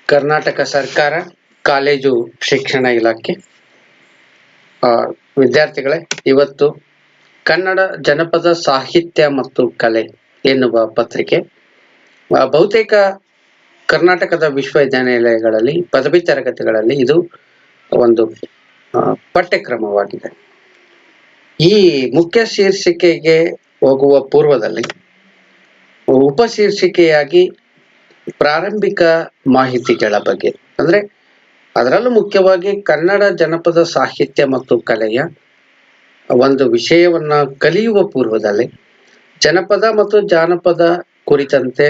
ಕರ್ನಾಟಕ ಸರ್ಕಾರ ಕಾಲೇಜು ಶಿಕ್ಷಣ ಇಲಾಖೆ ವಿದ್ಯಾರ್ಥಿಗಳೇ, ಇವತ್ತು ಕನ್ನಡ ಜನಪದ ಸಾಹಿತ್ಯ ಮತ್ತು ಕಲೆ ಎನ್ನುವ ಪತ್ರಿಕೆ ಬಹುತೇಕ ಕರ್ನಾಟಕದ ವಿಶ್ವವಿದ್ಯಾನಿಲಯಗಳಲ್ಲಿ ಪದವಿ ತರಗತಿಗಳಲ್ಲಿ ಇದು ಒಂದು ಪಠ್ಯಕ್ರಮವಾಗಿದೆ. ಈ ಮುಖ್ಯ ಶೀರ್ಷಿಕೆಗೆ ಹೋಗುವ ಪೂರ್ವದಲ್ಲಿ ಉಪಶೀರ್ಷಿಕೆಯಾಗಿ ಪ್ರಾರಂಭಿಕ ಮಾಹಿತಿಗಳ ಬಗ್ಗೆ, ಅಂದ್ರೆ ಅದರಲ್ಲೂ ಮುಖ್ಯವಾಗಿ ಕನ್ನಡ ಜನಪದ ಸಾಹಿತ್ಯ ಮತ್ತು ಕಲೆಯ ಒಂದು ವಿಷಯವನ್ನ ಕಲಿಯುವ ಪೂರ್ವದಲ್ಲಿ ಜನಪದ ಮತ್ತು ಜಾನಪದ ಕುರಿತಂತೆ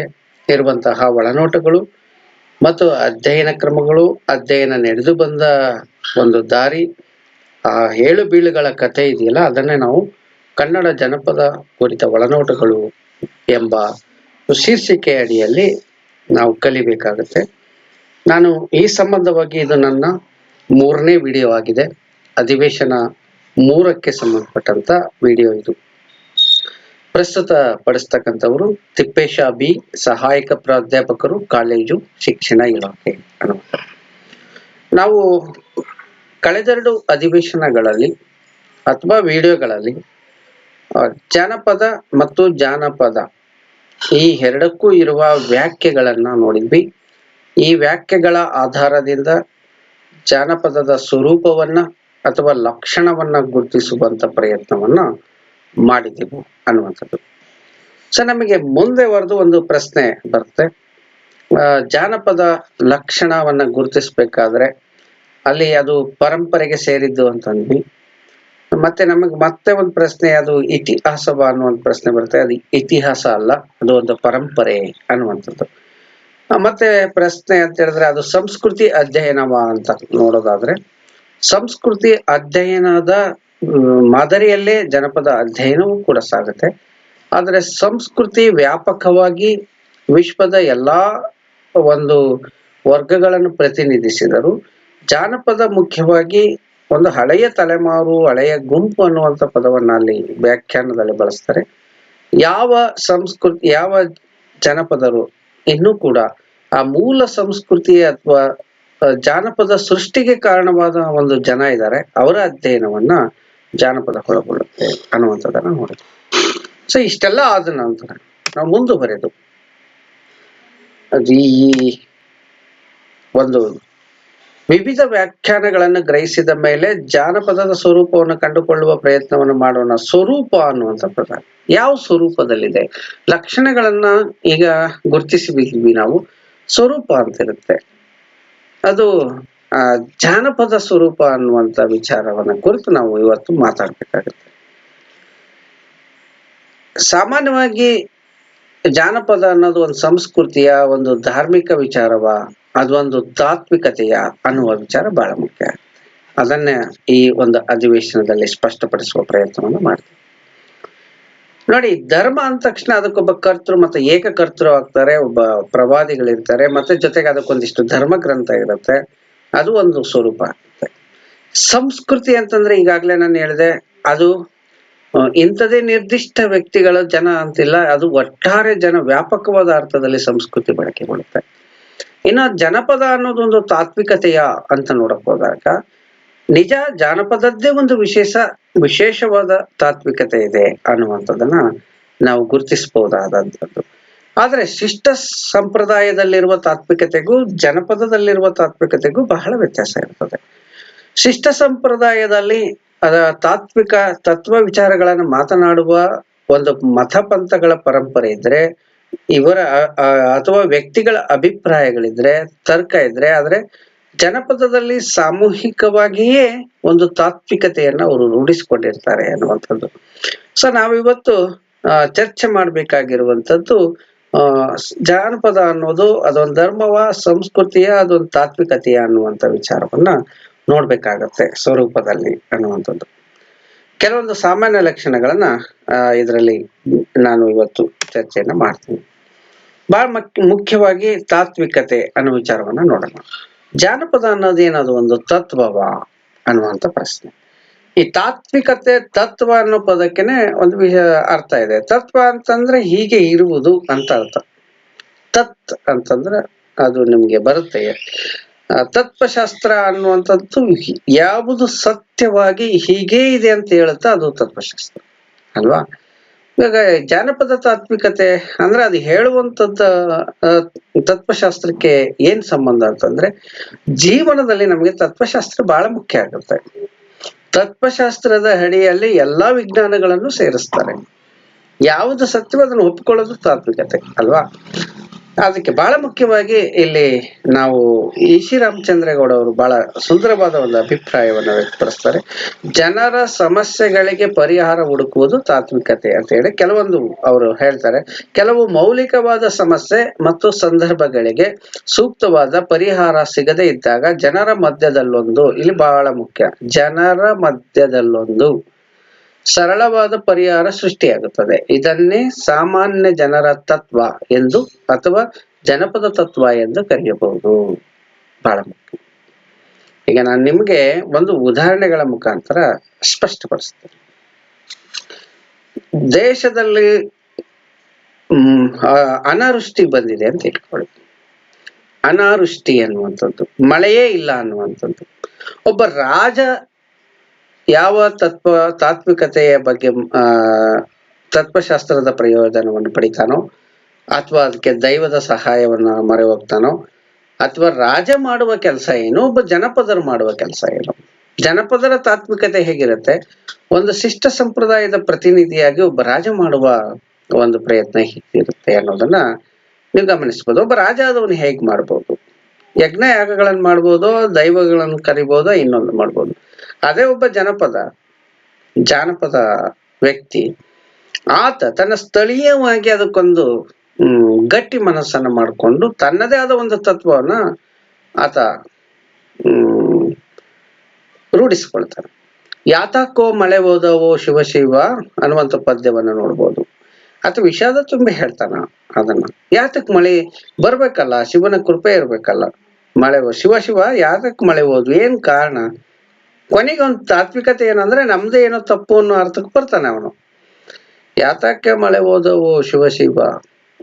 ಇರುವಂತಹ ಒಳನೋಟಗಳು ಮತ್ತು ಅಧ್ಯಯನ ಕ್ರಮಗಳು, ಅಧ್ಯಯನ ನಡೆದು ಬಂದ ಒಂದು ದಾರಿ, ಆ ಏಳು ಬೀಳುಗಳ ಕಥೆ ಇದೆಯಲ್ಲ, ಅದನ್ನೇ ನಾವು ಕನ್ನಡ ಜನಪದ ಕುರಿತ ಒಳನೋಟಗಳು ಎಂಬ ಶೀರ್ಷಿಕೆ ಅಡಿಯಲ್ಲಿ ನಾವು ಕಲಿಬೇಕಾಗುತ್ತೆ. ನಾನು ಈ ಸಂಬಂಧವಾಗಿ ಇದು ನನ್ನ 3ನೇ ವಿಡಿಯೋ ಆಗಿದೆ. ಅಧಿವೇಶನ 3ಕ್ಕೆ ಸಂಬಂಧಪಟ್ಟಂತ ವಿಡಿಯೋ ಇದು. ಪ್ರಸ್ತುತ ಪಡಿಸ್ತಕ್ಕಂಥವರು ತಿಪ್ಪೇಶ ಬಿ, ಸಹಾಯಕ ಪ್ರಾಧ್ಯಾಪಕರು, ಕಾಲೇಜು ಶಿಕ್ಷಣ ಇಲಾಖೆ ಅನ್ನುವಂಥ. ನಾವು ಕಳೆದೆರಡು ಅಧಿವೇಶನಗಳಲ್ಲಿ ಅಥವಾ ವಿಡಿಯೋಗಳಲ್ಲಿ ಜಾನಪದ ಮತ್ತು ಜಾನಪದ ಈ ಎರಡಕ್ಕೂ ಇರುವ ವ್ಯಾಖ್ಯೆಗಳನ್ನ ನೋಡಿದ್ವಿ. ಈ ವ್ಯಾಖ್ಯೆಗಳ ಆಧಾರದಿಂದ ಜಾನಪದದ ಸ್ವರೂಪವನ್ನ ಅಥವಾ ಲಕ್ಷಣವನ್ನ ಗುರುತಿಸುವಂತ ಪ್ರಯತ್ನವನ್ನ ಮಾಡಿದೆವು ಅನ್ನುವಂಥದ್ದು. ಸೊ ನಮಗೆ ಮುಂದೆ ಬರೆದು ಒಂದು ಪ್ರಶ್ನೆ ಬರುತ್ತೆ, ಜಾನಪದ ಲಕ್ಷಣವನ್ನ ಗುರುತಿಸ್ಬೇಕಾದ್ರೆ ಅಲ್ಲಿ ಅದು ಪರಂಪರೆಗೆ ಸೇರಿದ್ದು ಅಂತಂದ್ವಿ. ಮತ್ತೆ ನಮಗೆ ಮತ್ತೆ ಒಂದು ಪ್ರಶ್ನೆ, ಅದು ಇತಿಹಾಸವ ಅನ್ನುವಂಥ ಪ್ರಶ್ನೆ ಬರುತ್ತೆ. ಅದು ಇತಿಹಾಸ ಅಲ್ಲ, ಅದು ಒಂದು ಪರಂಪರೆ ಅನ್ನುವಂಥದ್ದು. ಮತ್ತೆ ಪ್ರಶ್ನೆ ಅಂತ ಹೇಳಿದ್ರೆ ಅದು ಸಂಸ್ಕೃತಿ ಅಧ್ಯಯನವ ಅಂತ ನೋಡೋದಾದ್ರೆ, ಸಂಸ್ಕೃತಿ ಅಧ್ಯಯನದ ಮಾದರಿಯಲ್ಲೇ ಜನಪದ ಅಧ್ಯಯನವೂ ಕೂಡ ಸಾಗುತ್ತೆ. ಆದ್ರೆ ಸಂಸ್ಕೃತಿ ವ್ಯಾಪಕವಾಗಿ ವಿಶ್ವದ ಎಲ್ಲಾ ಒಂದು ವರ್ಗಗಳನ್ನು ಪ್ರತಿನಿಧಿಸಿದರು. ಜಾನಪದ ಮುಖ್ಯವಾಗಿ ಒಂದು ಹಳೆಯ ತಲೆಮಾರು, ಹಳೆಯ ಗುಂಪು ಅನ್ನುವಂಥ ಪದವನ್ನ ಅಲ್ಲಿ ವ್ಯಾಖ್ಯಾನದಲ್ಲಿ ಬಳಸ್ತಾರೆ. ಯಾವ ಸಂಸ್ಕೃತಿ, ಯಾವ ಜನಪದರು ಇನ್ನೂ ಕೂಡ ಆ ಮೂಲ ಸಂಸ್ಕೃತಿ ಅಥವಾ ಜಾನಪದ ಸೃಷ್ಟಿಗೆ ಕಾರಣವಾದ ಒಂದು ಜನ ಇದ್ದಾರೆ, ಅವರ ಅಧ್ಯಯನವನ್ನ ಜಾನಪದ ಒಳಗೊಳ್ಳುತ್ತೆ ಅನ್ನುವಂಥದ್ದನ್ನ ನೋಡಿದ್ವಿ. ಸೊ ಇಷ್ಟೆಲ್ಲ ಆದ ನಂತರ ನಾವು ಮುಂದುವರೆದು ಈ ಒಂದು ವಿವಿಧ ವ್ಯಾಖ್ಯಾನಗಳನ್ನು ಗ್ರಹಿಸಿದ ಮೇಲೆ ಜಾನಪದದ ಸ್ವರೂಪವನ್ನು ಕಂಡುಕೊಳ್ಳುವ ಪ್ರಯತ್ನವನ್ನು ಮಾಡೋಣ. ಸ್ವರೂಪ ಅನ್ನುವಂಥ ಪ್ರಕಾರ ಯಾವ ಸ್ವರೂಪದಲ್ಲಿದೆ, ಲಕ್ಷಣಗಳನ್ನ ಈಗ ಗುರುತಿಸಿಬಿದ್ವಿ ನಾವು. ಸ್ವರೂಪ ಅಂತ ಇರುತ್ತೆ, ಅದು ಜಾನಪದ ಸ್ವರೂಪ ಅನ್ನುವಂಥ ವಿಚಾರವನ್ನ ಕುರಿತು ನಾವು ಇವತ್ತು ಮಾತಾಡ್ಬೇಕಾಗುತ್ತೆ. ಸಾಮಾನ್ಯವಾಗಿ ಜಾನಪದ ಅನ್ನೋದು ಒಂದು ಸಂಸ್ಕೃತಿಯ, ಒಂದು ಧಾರ್ಮಿಕ ವಿಚಾರವ, ಅದೊಂದು ತಾತ್ವಿಕತೆಯ ಅನ್ನುವ ವಿಚಾರ ಬಹಳ ಮುಖ್ಯ. ಅದನ್ನೇ ಈ ಒಂದು ಅಧಿವೇಶನದಲ್ಲಿ ಸ್ಪಷ್ಟಪಡಿಸುವ ಪ್ರಯತ್ನವನ್ನು ಮಾಡ್ತೀವಿ. ನೋಡಿ, ಧರ್ಮ ಅಂದ ತಕ್ಷಣ ಅದಕ್ಕೊಬ್ಬ ಕರ್ತೃ ಮತ್ತೆ ಏಕಕರ್ತೃ ಆಗ್ತಾರೆ, ಒಬ್ಬ ಪ್ರವಾದಿಗಳಿರ್ತಾರೆ, ಮತ್ತೆ ಜೊತೆಗೆ ಅದಕ್ಕೊಂದಿಷ್ಟು ಧರ್ಮ ಗ್ರಂಥ ಇರುತ್ತೆ, ಅದು ಒಂದು ಸ್ವರೂಪ ಆಗುತ್ತೆ. ಸಂಸ್ಕೃತಿ ಅಂತಂದ್ರೆ ಈಗಾಗ್ಲೇ ನಾನು ಹೇಳಿದೆ, ಅದು ಇಂಥದೇ ನಿರ್ದಿಷ್ಟ ವ್ಯಕ್ತಿಗಳ ಜನ ಅಂತಿಲ್ಲ, ಅದು ಒಟ್ಟಾರೆ ಜನ, ವ್ಯಾಪಕವಾದ ಅರ್ಥದಲ್ಲಿ ಸಂಸ್ಕೃತಿ ಬಳಕೆಗೊಳ್ಳುತ್ತೆ. ಇನ್ನು ಜನಪದ ಅನ್ನೋದೊಂದು ತಾತ್ವಿಕತೆಯ ಅಂತ ನೋಡಕ್ ಹೋದಾಗ ನಿಜ ಜಾನಪದದ್ದೇ ಒಂದು ವಿಶೇಷವಾದ ತಾತ್ವಿಕತೆ ಇದೆ ಅನ್ನುವಂಥದ್ದನ್ನ ನಾವು ಗುರುತಿಸಬಹುದಾದಂಥದ್ದು. ಆದ್ರೆ ಶಿಷ್ಟ ಸಂಪ್ರದಾಯದಲ್ಲಿರುವ ತಾತ್ವಿಕತೆಗೂ ಜನಪದದಲ್ಲಿರುವ ತಾತ್ವಿಕತೆಗೂ ಬಹಳ ವ್ಯತ್ಯಾಸ ಇರ್ತದೆ. ಶಿಷ್ಟ ಸಂಪ್ರದಾಯದಲ್ಲಿ ತಾತ್ವಿಕ ತತ್ವ ವಿಚಾರಗಳನ್ನು ಮಾತನಾಡುವ ಒಂದು ಮತಪಂಥಗಳ ಪರಂಪರೆ ಇದ್ರೆ, ಇವರ ಅಥವಾ ವ್ಯಕ್ತಿಗಳ ಅಭಿಪ್ರಾಯಗಳಿದ್ರೆ, ತರ್ಕ ಇದ್ರೆ, ಆದ್ರೆ ಜನಪದದಲ್ಲಿ ಸಾಮೂಹಿಕವಾಗಿಯೇ ಒಂದು ತಾತ್ವಿಕತೆಯನ್ನ ಅವರು ರೂಢಿಸಿಕೊಂಡಿರ್ತಾರೆ ಅನ್ನುವಂಥದ್ದು. ಸೊ ನಾವಿವತ್ತು ಚರ್ಚೆ ಮಾಡ್ಬೇಕಾಗಿರುವಂಥದ್ದು ಜಾನಪದ ಅನ್ನೋದು ಅದೊಂದು ಧರ್ಮವ, ಸಂಸ್ಕೃತಿಯ, ಅದೊಂದು ತಾತ್ವಿಕತೆಯ ಅನ್ನುವಂಥ ವಿಚಾರವನ್ನ ನೋಡ್ಬೇಕಾಗತ್ತೆ ಸ್ವರೂಪದಲ್ಲಿ ಅನ್ನುವಂಥದ್ದು. ಕೆಲವೊಂದು ಸಾಮಾನ್ಯ ಲಕ್ಷಣಗಳನ್ನ ಇದರಲ್ಲಿ ನಾನು ಇವತ್ತು ಚರ್ಚೆಯನ್ನ ಮಾಡ್ತೀನಿ. ಬಹಳ ಮುಖ್ಯವಾಗಿ ತಾತ್ವಿಕತೆ ಅನ್ನೋ ವಿಚಾರವನ್ನ ನೋಡೋಣ. ಜಾನಪದ ಅನ್ನೋದೇನದು ಒಂದು ತತ್ವವ ಅನ್ನುವಂಥ ಪ್ರಶ್ನೆ. ಈ ತಾತ್ವಿಕತೆ, ತತ್ವ ಅನ್ನೋ ಪದಕ್ಕೆನೆ ಒಂದು ಅರ್ಥ ಇದೆ. ತತ್ವ ಅಂತಂದ್ರೆ ಹೀಗೆ ಇರುವುದು ಅಂತ ಅರ್ಥ. ತತ್ ಅಂತಂದ್ರೆ ಅದು ನಿಮ್ಗೆ ಬರುತ್ತೆ. ತತ್ವಶಾಸ್ತ್ರ ಅನ್ನುವಂಥದ್ದು ಯಾವುದು ಸತ್ಯವಾಗಿ ಹೀಗೇ ಇದೆ ಅಂತ ಹೇಳುತ್ತಾ ಅದು ತತ್ವಶಾಸ್ತ್ರ ಅಲ್ವಾ. ಇವಾಗ ಜಾನಪದ ತಾತ್ವಿಕತೆ ಅಂದ್ರೆ ಅದು ಹೇಳುವಂತದ್ದ ತತ್ವಶಾಸ್ತ್ರಕ್ಕೆ ಏನ್ ಸಂಬಂಧ ಅಂತಂದ್ರೆ, ಜೀವನದಲ್ಲಿ ನಮಗೆ ತತ್ವಶಾಸ್ತ್ರ ಬಹಳ ಮುಖ್ಯ ಆಗುತ್ತೆ. ತತ್ವಶಾಸ್ತ್ರದ ಅಡಿಯಲ್ಲಿ ಎಲ್ಲಾ ವಿಜ್ಞಾನಗಳನ್ನು ಸೇರಿಸ್ತಾರೆ. ಯಾವುದು ಸತ್ಯವೋ ಅದನ್ನು ಒಪ್ಪಿಕೊಳ್ಳೋದು ತಾತ್ವಿಕತೆ ಅಲ್ವಾ. ಅದಕ್ಕೆ ಬಹಳ ಮುಖ್ಯವಾಗಿ ಇಲ್ಲಿ ನಾವು ಇ.ಸಿ. ರಾಮಚಂದ್ರೇಗೌಡ ಅವರು ಬಹಳ ಸುಂದರವಾದ ಒಂದು ಅಭಿಪ್ರಾಯವನ್ನು ವ್ಯಕ್ತಪಡಿಸ್ತಾರೆ. ಜನರ ಸಮಸ್ಯೆಗಳಿಗೆ ಪರಿಹಾರ ಹುಡುಕುವುದು ತಾತ್ವಿಕತೆ ಅಂತ ಹೇಳಿ ಕೆಲವೊಂದು ಅವರು ಹೇಳ್ತಾರೆ. ಕೆಲವು ಮೌಲಿಕವಾದ ಸಮಸ್ಯೆ ಮತ್ತು ಸಂದರ್ಭಗಳಿಗೆ ಸೂಕ್ತವಾದ ಪರಿಹಾರ ಸಿಗದೇ ಇದ್ದಾಗ ಜನರ ಮಧ್ಯದಲ್ಲೊಂದು, ಇಲ್ಲಿ ಬಹಳ ಮುಖ್ಯ, ಜನರ ಮಧ್ಯದಲ್ಲೊಂದು ಸರಳವಾದ ಪರಿಹಾರ ಸೃಷ್ಟಿಯಾಗುತ್ತದೆ. ಇದನ್ನೇ ಸಾಮಾನ್ಯ ಜನರ ತತ್ವ ಎಂದು ಅಥವಾ ಜನಪದ ತತ್ವ ಎಂದು ಕರೆಯಬಹುದು. ಬಹಳ ಮುಖ್ಯ. ಈಗ ನಾನು ನಿಮ್ಗೆ ಒಂದು ಉದಾಹರಣೆಗಳ ಮುಖಾಂತರ ಸ್ಪಷ್ಟಪಡಿಸ್ತೇನೆ. ದೇಶದಲ್ಲಿ ಅನಾವೃಷ್ಟಿ ಬಂದಿದೆ ಅಂತ ಇಟ್ಕೊಳ್ಳಿ. ಅನಾವೃಷ್ಟಿ ಅನ್ನುವಂಥದ್ದು, ಮಳೆಯೇ ಇಲ್ಲ ಅನ್ನುವಂಥದ್ದು. ಒಬ್ಬ ರಾಜ ಯಾವ ತಾತ್ವಿಕತೆಯ ಬಗ್ಗೆ ತತ್ವಶಾಸ್ತ್ರದ ಪ್ರಯೋಜನವನ್ನು ಪಡಿತಾನೋ, ಅಥವಾ ಅದಕ್ಕೆ ದೈವದ ಸಹಾಯವನ್ನ ಮೊರೆ ಹೋಗ್ತಾನೋ, ಅಥವಾ ರಾಜ ಮಾಡುವ ಕೆಲಸ ಏನು, ಒಬ್ಬ ಜನಪದರು ಮಾಡುವ ಕೆಲಸ ಏನು. ಜನಪದರ ತಾತ್ವಿಕತೆ ಹೇಗಿರುತ್ತೆ, ಒಂದು ಶಿಷ್ಟ ಸಂಪ್ರದಾಯದ ಪ್ರತಿನಿಧಿಯಾಗಿ ಒಬ್ಬ ರಾಜ ಮಾಡುವ ಒಂದು ಪ್ರಯತ್ನ ಹೇಗಿರುತ್ತೆ ಅನ್ನೋದನ್ನ ನೀವು ಗಮನಿಸ್ಬೋದು. ಒಬ್ಬ ರಾಜ ಅದನ್ನು ಹೇಗ್ ಮಾಡ್ಬೋದು, ಯಜ್ಞ ಯಾಗಗಳನ್ನು ಮಾಡ್ಬೋದು, ದೈವಗಳನ್ನು ಕರಿಬೋದು, ಇನ್ನೊಂದು ಮಾಡ್ಬೋದು. ಅದೇ ಒಬ್ಬ ಜಾನಪದ ವ್ಯಕ್ತಿ, ಆತ ತನ್ನ ಸ್ಥಳೀಯವಾಗಿ ಅದಕ್ಕೊಂದು ಗಟ್ಟಿ ಮನಸ್ಸನ್ನ ಮಾಡಿಕೊಂಡು ತನ್ನದೇ ಆದ ಒಂದು ತತ್ವವನ್ನ ಆತ ರೂಢಿಸ್ಕೊಳ್ತಾನೆ. ಯಾತಕ್ಕೋ ಮಳೆ ಹೋದವೋ ಶಿವ ಶಿವ ಅನ್ನುವಂಥ ಪದ್ಯವನ್ನ ನೋಡ್ಬೋದು. ಆತ ವಿಷಾದ ತುಂಬಿ ಹೇಳ್ತಾನ ಅದನ್ನ. ಯಾತಕ್ ಮಳೆ ಬರ್ಬೇಕಲ್ಲ, ಶಿವನ ಕೃಪೆ ಇರ್ಬೇಕಲ್ಲ, ಮಳೆ ಶಿವ ಶಿವ ಯಾತಕ್ ಮಳೆ ಹೋದ್ವು, ಏನ್ ಕಾರಣ? ಕೊನೆಗೆ ಒಂದು ತಾತ್ವಿಕತೆ ಏನಂದ್ರೆ ನಮ್ದೇ ಏನೋ ತಪ್ಪು ಅನ್ನೋ ಅರ್ಥಕ್ಕೆ ಬರ್ತಾನೆ ಅವನು. ಯಾತಕ್ಕೆ ಮಳೆ ಹೋದವು ಶಿವ ಶಿವ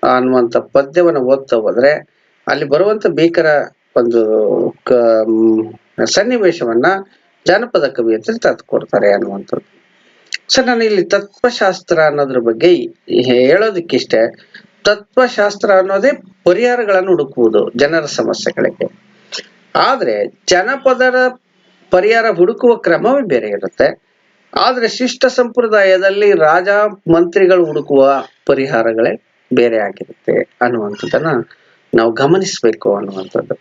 ಅನ್ನುವಂಥ ಪದ್ಯವನ್ನು ಓದ್ತಾ ಹೋದ್ರೆ ಅಲ್ಲಿ ಬರುವಂತ ಭೀಕರ ಒಂದು ಸನ್ನಿವೇಶವನ್ನ ಜಾನಪದ ಕವಿಯತ್ರಿ ತಂದುಕೊಡ್ತಾರೆ ಅನ್ನುವಂಥದ್ದು. ಸೊ ನಾನು ಇಲ್ಲಿ ತತ್ವಶಾಸ್ತ್ರ ಅನ್ನೋದ್ರ ಬಗ್ಗೆ ಹೇಳೋದಕ್ಕಿಷ್ಟೇ. ತತ್ವಶಾಸ್ತ್ರ ಅನ್ನೋದೇ ಪರಿಹಾರಗಳನ್ನು ಹುಡುಕುವುದು ಜನರ ಸಮಸ್ಯೆಗಳಿಗೆ. ಆದ್ರೆ ಜನಪದರ ಪರಿಹಾರ ಹುಡುಕುವ ಕ್ರಮವೇ ಬೇರೆ ಇರುತ್ತೆ. ಆದ್ರೆ ಶಿಷ್ಟ ಸಂಪ್ರದಾಯದಲ್ಲಿ ರಾಜ ಮಂತ್ರಿಗಳು ಹುಡುಕುವ ಪರಿಹಾರಗಳೇ ಬೇರೆ ಆಗಿರುತ್ತೆ ಅನ್ನುವಂಥದ್ದನ್ನ ನಾವು ಗಮನಿಸ್ಬೇಕು ಅನ್ನುವಂಥದ್ದು.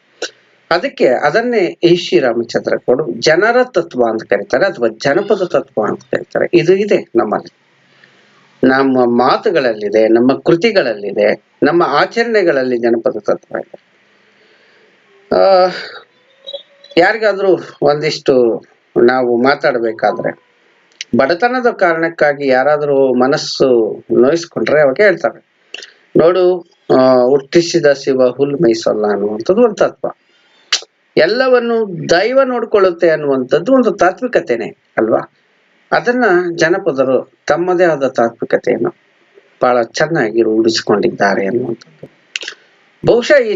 ಅದಕ್ಕೆ ಅದನ್ನೇ ಇ.ಸಿ. ರಾಮಚಂದ್ರೇಗೌಡ ಜನರ ತತ್ವ ಅಂತ ಕರೀತಾರೆ, ಅಥವಾ ಜನಪದ ತತ್ವ ಅಂತ ಕರೀತಾರೆ. ಇದು ಇದೆ ನಮ್ಮಲ್ಲಿ, ನಮ್ಮ ಮಾತುಗಳಲ್ಲಿದೆ, ನಮ್ಮ ಕೃತಿಗಳಲ್ಲಿದೆ, ನಮ್ಮ ಆಚರಣೆಗಳಲ್ಲಿ ಜನಪದ ತತ್ವ ಇದೆ. ಯಾರಿಗಾದ್ರೂ ಒಂದಿಷ್ಟು ನಾವು ಮಾತಾಡ್ಬೇಕಾದ್ರೆ ಬಡತನದ ಕಾರಣಕ್ಕಾಗಿ ಯಾರಾದ್ರೂ ಮನಸ್ಸು ನೋಯಿಸ್ಕೊಂಡ್ರೆ ಅವಾಗ ಹೇಳ್ತಾರೆ, ನೋಡು ಹುಟ್ಟಿಸಿದ ಶಿವ ಹುಲ್ ಮೇಯಿಸಲ್ಲ ಅನ್ನುವಂಥದ್ದು ಒಂದು ತತ್ವ. ಎಲ್ಲವನ್ನು ದೈವ ನೋಡ್ಕೊಳ್ಳುತ್ತೆ ಅನ್ನುವಂಥದ್ದು ಒಂದು ತಾತ್ವಿಕತೆನೆ ಅಲ್ವಾ. ಅದನ್ನ ಜನಪದರು ತಮ್ಮದೇ ಆದ ತಾತ್ವಿಕತೆಯನ್ನು ಬಹಳ ಚೆನ್ನಾಗಿ ರೂಢಿಸಿಕೊಂಡಿದ್ದಾರೆ ಅನ್ನುವಂಥದ್ದು. ಬಹುಶಃ ಈ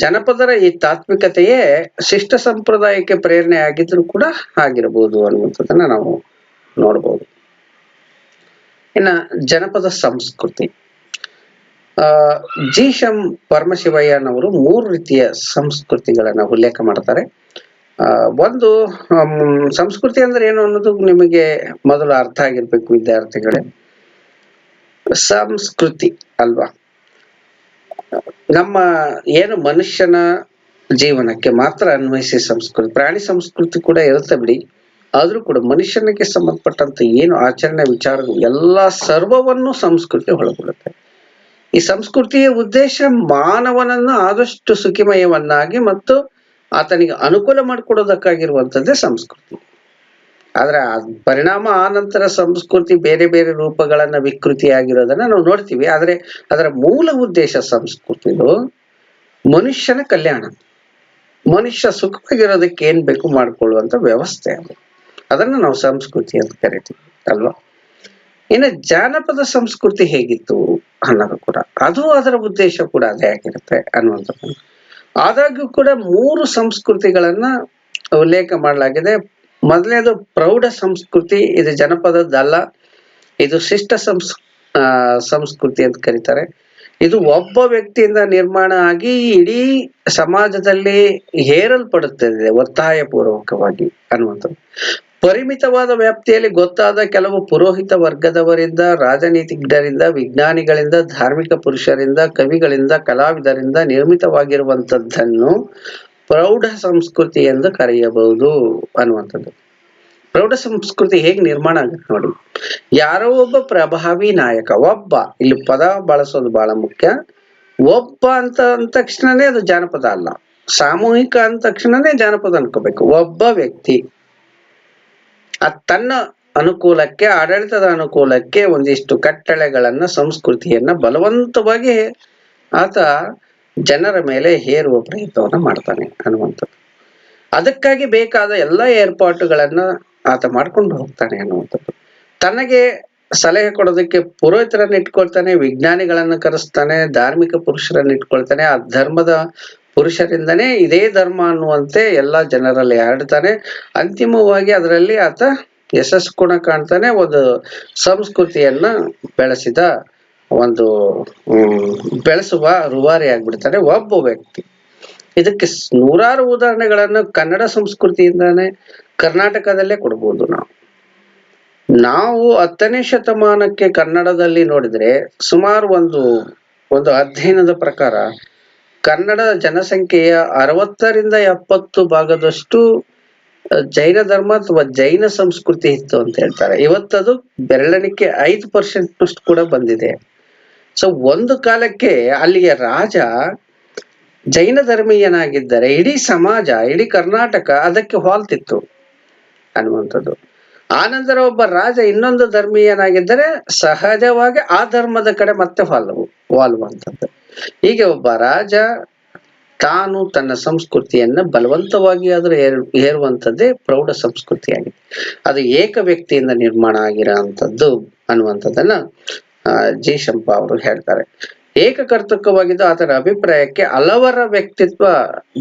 ಜನಪದರ ಈ ತಾತ್ವಿಕತೆಯೇ ಶಿಷ್ಟ ಸಂಪ್ರದಾಯಕ್ಕೆ ಪ್ರೇರಣೆ ಆಗಿದ್ರು ಕೂಡ ಆಗಿರಬಹುದು ಅನ್ನುವಂಥದ್ದನ್ನ ನಾವು ನೋಡ್ಬೋದು. ಇನ್ನ ಜನಪದ ಸಂಸ್ಕೃತಿ, ಜಿ.ಶಂ ಪರಮಶಿವಯ್ಯನವರು 3 ರೀತಿಯ ಸಂಸ್ಕೃತಿಗಳನ್ನ ಉಲ್ಲೇಖ ಮಾಡ್ತಾರೆ. ಒಂದು ಸಂಸ್ಕೃತಿ ಅಂದ್ರೆ ಏನು ಅನ್ನೋದು ನಿಮಗೆ ಮೊದಲು ಅರ್ಥ ಆಗಿರ್ಬೇಕು ವಿದ್ಯಾರ್ಥಿಗಳೇ. ಸಂಸ್ಕೃತಿ ಅಲ್ವಾ, ನಮ್ಮ ಏನು ಮನುಷ್ಯನ ಜೀವನಕ್ಕೆ ಮಾತ್ರ ಅನ್ವಯಿಸಿ ಸಂಸ್ಕೃತಿ, ಪ್ರಾಣಿ ಸಂಸ್ಕೃತಿ ಕೂಡ ಇರುತ್ತೆ ಬಿಡಿ, ಆದ್ರೂ ಕೂಡ ಮನುಷ್ಯನಿಗೆ ಸಂಬಂಧಪಟ್ಟಂತ ಏನು ಆಚರಣೆ ವಿಚಾರಗಳು ಎಲ್ಲಾ ಸರ್ವವನ್ನು ಸಂಸ್ಕೃತಿ ಒಳಗೊಳ್ಳುತ್ತೆ. ಈ ಸಂಸ್ಕೃತಿಯ ಉದ್ದೇಶ ಮಾನವನನ್ನು ಆದಷ್ಟು ಸುಖಿಮಯವನ್ನಾಗಿ ಮತ್ತು ಆತನಿಗೆ ಅನುಕೂಲ ಮಾಡಿಕೊಡೋದಕ್ಕಾಗಿರುವಂತದ್ದೇ ಸಂಸ್ಕೃತಿ. ಆದ್ರೆ ಪರಿಣಾಮ ಆ ನಂತರ ಸಂಸ್ಕೃತಿ ಬೇರೆ ಬೇರೆ ರೂಪಗಳನ್ನ ವಿಕೃತಿಯಾಗಿರೋದನ್ನ ನಾವು ನೋಡ್ತೀವಿ. ಆದ್ರೆ ಅದರ ಮೂಲ ಉದ್ದೇಶ ಸಂಸ್ಕೃತಿದು ಮನುಷ್ಯನ ಕಲ್ಯಾಣ, ಮನುಷ್ಯ ಸುಖವಾಗಿರೋದಕ್ಕೆ ಏನ್ ಬೇಕು ಮಾಡ್ಕೊಳ್ಳುವಂತ ವ್ಯವಸ್ಥೆ ಅದು. ಅದನ್ನ ನಾವು ಸಂಸ್ಕೃತಿ ಅಂತ ಕರಿತೀವಿ ಅಲ್ವಾ. ಇನ್ನು ಜಾನಪದ ಸಂಸ್ಕೃತಿ ಹೇಗಿತ್ತು ಅನ್ನೋದು ಕೂಡ, ಅದು ಅದರ ಉದ್ದೇಶ ಕೂಡ ಅದೇ ಆಗಿರುತ್ತೆ ಅನ್ನುವಂಥದ್ದು. ಆದಾಗ್ಯೂ ಕೂಡ 3 ಸಂಸ್ಕೃತಿಗಳನ್ನ ಉಲ್ಲೇಖ ಮಾಡಲಾಗಿದೆ. ಮೊದಲನೇದು ಪ್ರೌಢ ಸಂಸ್ಕೃತಿ, ಇದು ಜನಪದದ್ದಲ್ಲ, ಇದು ಶಿಷ್ಟ ಸಂಸ್ಕೃತಿ ಅಂತ ಕರೀತಾರೆ. ಇದು ಒಬ್ಬ ವ್ಯಕ್ತಿಯಿಂದ ನಿರ್ಮಾಣ ಆಗಿ ಇಡೀ ಸಮಾಜದಲ್ಲಿ ಹೇರಲ್ಪಡುತ್ತದೆ ಒತ್ತಾಯ ಪೂರ್ವಕವಾಗಿ ಅನ್ನುವಂಥದ್ದು. ಪರಿಮಿತವಾದ ವ್ಯಾಪ್ತಿಯಲ್ಲಿ ಗೊತ್ತಾದ ಕೆಲವು ಪುರೋಹಿತ ವರ್ಗದವರಿಂದ, ರಾಜನೀತಿಜ್ಞರಿಂದ, ವಿಜ್ಞಾನಿಗಳಿಂದ, ಧಾರ್ಮಿಕ ಪುರುಷರಿಂದ, ಕವಿಗಳಿಂದ, ಕಲಾವಿದರಿಂದ ನಿರ್ಮಿತವಾಗಿರುವಂತದ್ದನ್ನು ಪ್ರೌಢ ಸಂಸ್ಕೃತಿ ಎಂದು ಕರೆಯಬಹುದು ಅನ್ನುವಂಥದ್ದು. ಪ್ರೌಢ ಸಂಸ್ಕೃತಿ ಹೇಗೆ ನಿರ್ಮಾಣ ಆಗುತ್ತೆ ನೋಡಿ. ಯಾರೋ ಒಬ್ಬ ಪ್ರಭಾವಿ ನಾಯಕ, ಒಬ್ಬ, ಇಲ್ಲಿ ಪದ ಬಳಸೋದು ಬಹಳ ಮುಖ್ಯ. ಒಬ್ಬ ಅಂತ ಅಂದ ತಕ್ಷಣನೇ ಅದು ಜಾನಪದ ಅಲ್ಲ, ಸಾಮೂಹಿಕ ಅಂದ ತಕ್ಷಣನೇ ಜಾನಪದ ಅನ್ಕೋಬೇಕು. ಒಬ್ಬ ವ್ಯಕ್ತಿ ತನ್ನ ಅನುಕೂಲಕ್ಕೆ, ಆಡಳಿತದ ಅನುಕೂಲಕ್ಕೆ ಒಂದಿಷ್ಟು ಕಟ್ಟಳೆಗಳನ್ನ, ಸಂಸ್ಕೃತಿಯನ್ನ ಬಲವಂತವಾಗಿ ಆತ ಜನರ ಮೇಲೆ ಹೇರುವ ಪ್ರಯತ್ನವನ್ನ ಮಾಡ್ತಾನೆ ಅನ್ನುವಂಥದ್ದು. ಅದಕ್ಕಾಗಿ ಬೇಕಾದ ಎಲ್ಲ ಏರ್ಪಾಟುಗಳನ್ನ ಆತ ಮಾಡ್ಕೊಂಡು ಹೋಗ್ತಾನೆ ಅನ್ನುವಂಥದ್ದು. ತನಗೆ ಸಲಹೆ ಕೊಡೋದಕ್ಕೆ ಪುರೋಹಿತರನ್ನ ಇಟ್ಕೊಳ್ತಾನೆ, ವಿಜ್ಞಾನಿಗಳನ್ನ ಕರೆಸ್ತಾನೆ, ಧಾರ್ಮಿಕ ಪುರುಷರನ್ನ ಇಟ್ಕೊಳ್ತಾನೆ. ಆ ಧರ್ಮದ ಪುರುಷರಿಂದನೇ ಇದೇ ಧರ್ಮ ಅನ್ನುವಂತೆ ಎಲ್ಲಾ ಜನರಲ್ಲಿ ಹರಡ್ತಾನೆ. ಅಂತಿಮವಾಗಿ ಅದರಲ್ಲಿ ಆತ ಯಶಸ್ಸು ಕೂಡ ಕಾಣ್ತಾನೆ. ಒಂದು ಸಂಸ್ಕೃತಿಯನ್ನ ಬೆಳೆಸುವ ರೂವಾರಿ ಆಗ್ಬಿಡ್ತಾನೆ ಒಬ್ಬ ವ್ಯಕ್ತಿ. ಇದಕ್ಕೆ ನೂರಾರು ಉದಾಹರಣೆಗಳನ್ನು ಕನ್ನಡ ಸಂಸ್ಕೃತಿಯಿಂದಾನೆ ಕರ್ನಾಟಕದಲ್ಲೇ ಕೊಡ್ಬೋದು. ನಾವು 10ನೇ ಶತಮಾನಕ್ಕೆ ಕನ್ನಡದಲ್ಲಿ ನೋಡಿದ್ರೆ ಸುಮಾರು ಒಂದು ಅಧ್ಯಯನದ ಪ್ರಕಾರ ಕನ್ನಡ ಜನಸಂಖ್ಯೆಯ 60ರಿಂದ 70 ಭಾಗದಷ್ಟು ಜೈನ ಧರ್ಮ ಅಥವಾ ಜೈನ ಸಂಸ್ಕೃತಿ ಇತ್ತು ಅಂತ ಹೇಳ್ತಾರೆ. ಇವತ್ತದು ಬೆರಳೆಣಿಕೆ 5% ಕೂಡ ಬಂದಿದೆ. ಸೊ ಒಂದು ಕಾಲಕ್ಕೆ ಅಲ್ಲಿಯ ರಾಜ ಜೈನ ಧರ್ಮೀಯನಾಗಿದ್ದರೆ ಇಡೀ ಸಮಾಜ, ಇಡೀ ಕರ್ನಾಟಕ ಅದಕ್ಕೆ ಹೋಲ್ತಿತ್ತು ಅನ್ನುವಂಥದ್ದು. ಆನಂತರ ಒಬ್ಬ ರಾಜ ಇನ್ನೊಂದು ಧರ್ಮೀಯನಾಗಿದ್ದರೆ ಸಹಜವಾಗಿ ಆ ಧರ್ಮದ ಕಡೆ ಮತ್ತೆ ವಾಲುವಂಥದ್ದು. ಹೀಗೆ ಒಬ್ಬ ರಾಜ ತಾನು ತನ್ನ ಸಂಸ್ಕೃತಿಯನ್ನ ಬಲವಂತವಾಗಿ ಆದ್ರೂ ಹೇರುವಂಥದ್ದೇ ಪ್ರೌಢ ಸಂಸ್ಕೃತಿಯಾಗಿದೆ. ಅದು ಏಕ ವ್ಯಕ್ತಿಯಿಂದ ನಿರ್ಮಾಣ ಆಗಿರೋಂಥದ್ದು ಅನ್ನುವಂಥದ್ದನ್ನ ಜಿ ಶಂಪ ಅವರು ಹೇಳ್ತಾರೆ. ಏಕಕರ್ತೃಕವಾಗಿದ್ದು ಆತನ ಅಭಿಪ್ರಾಯಕ್ಕೆ ಹಲವರ ವ್ಯಕ್ತಿತ್ವ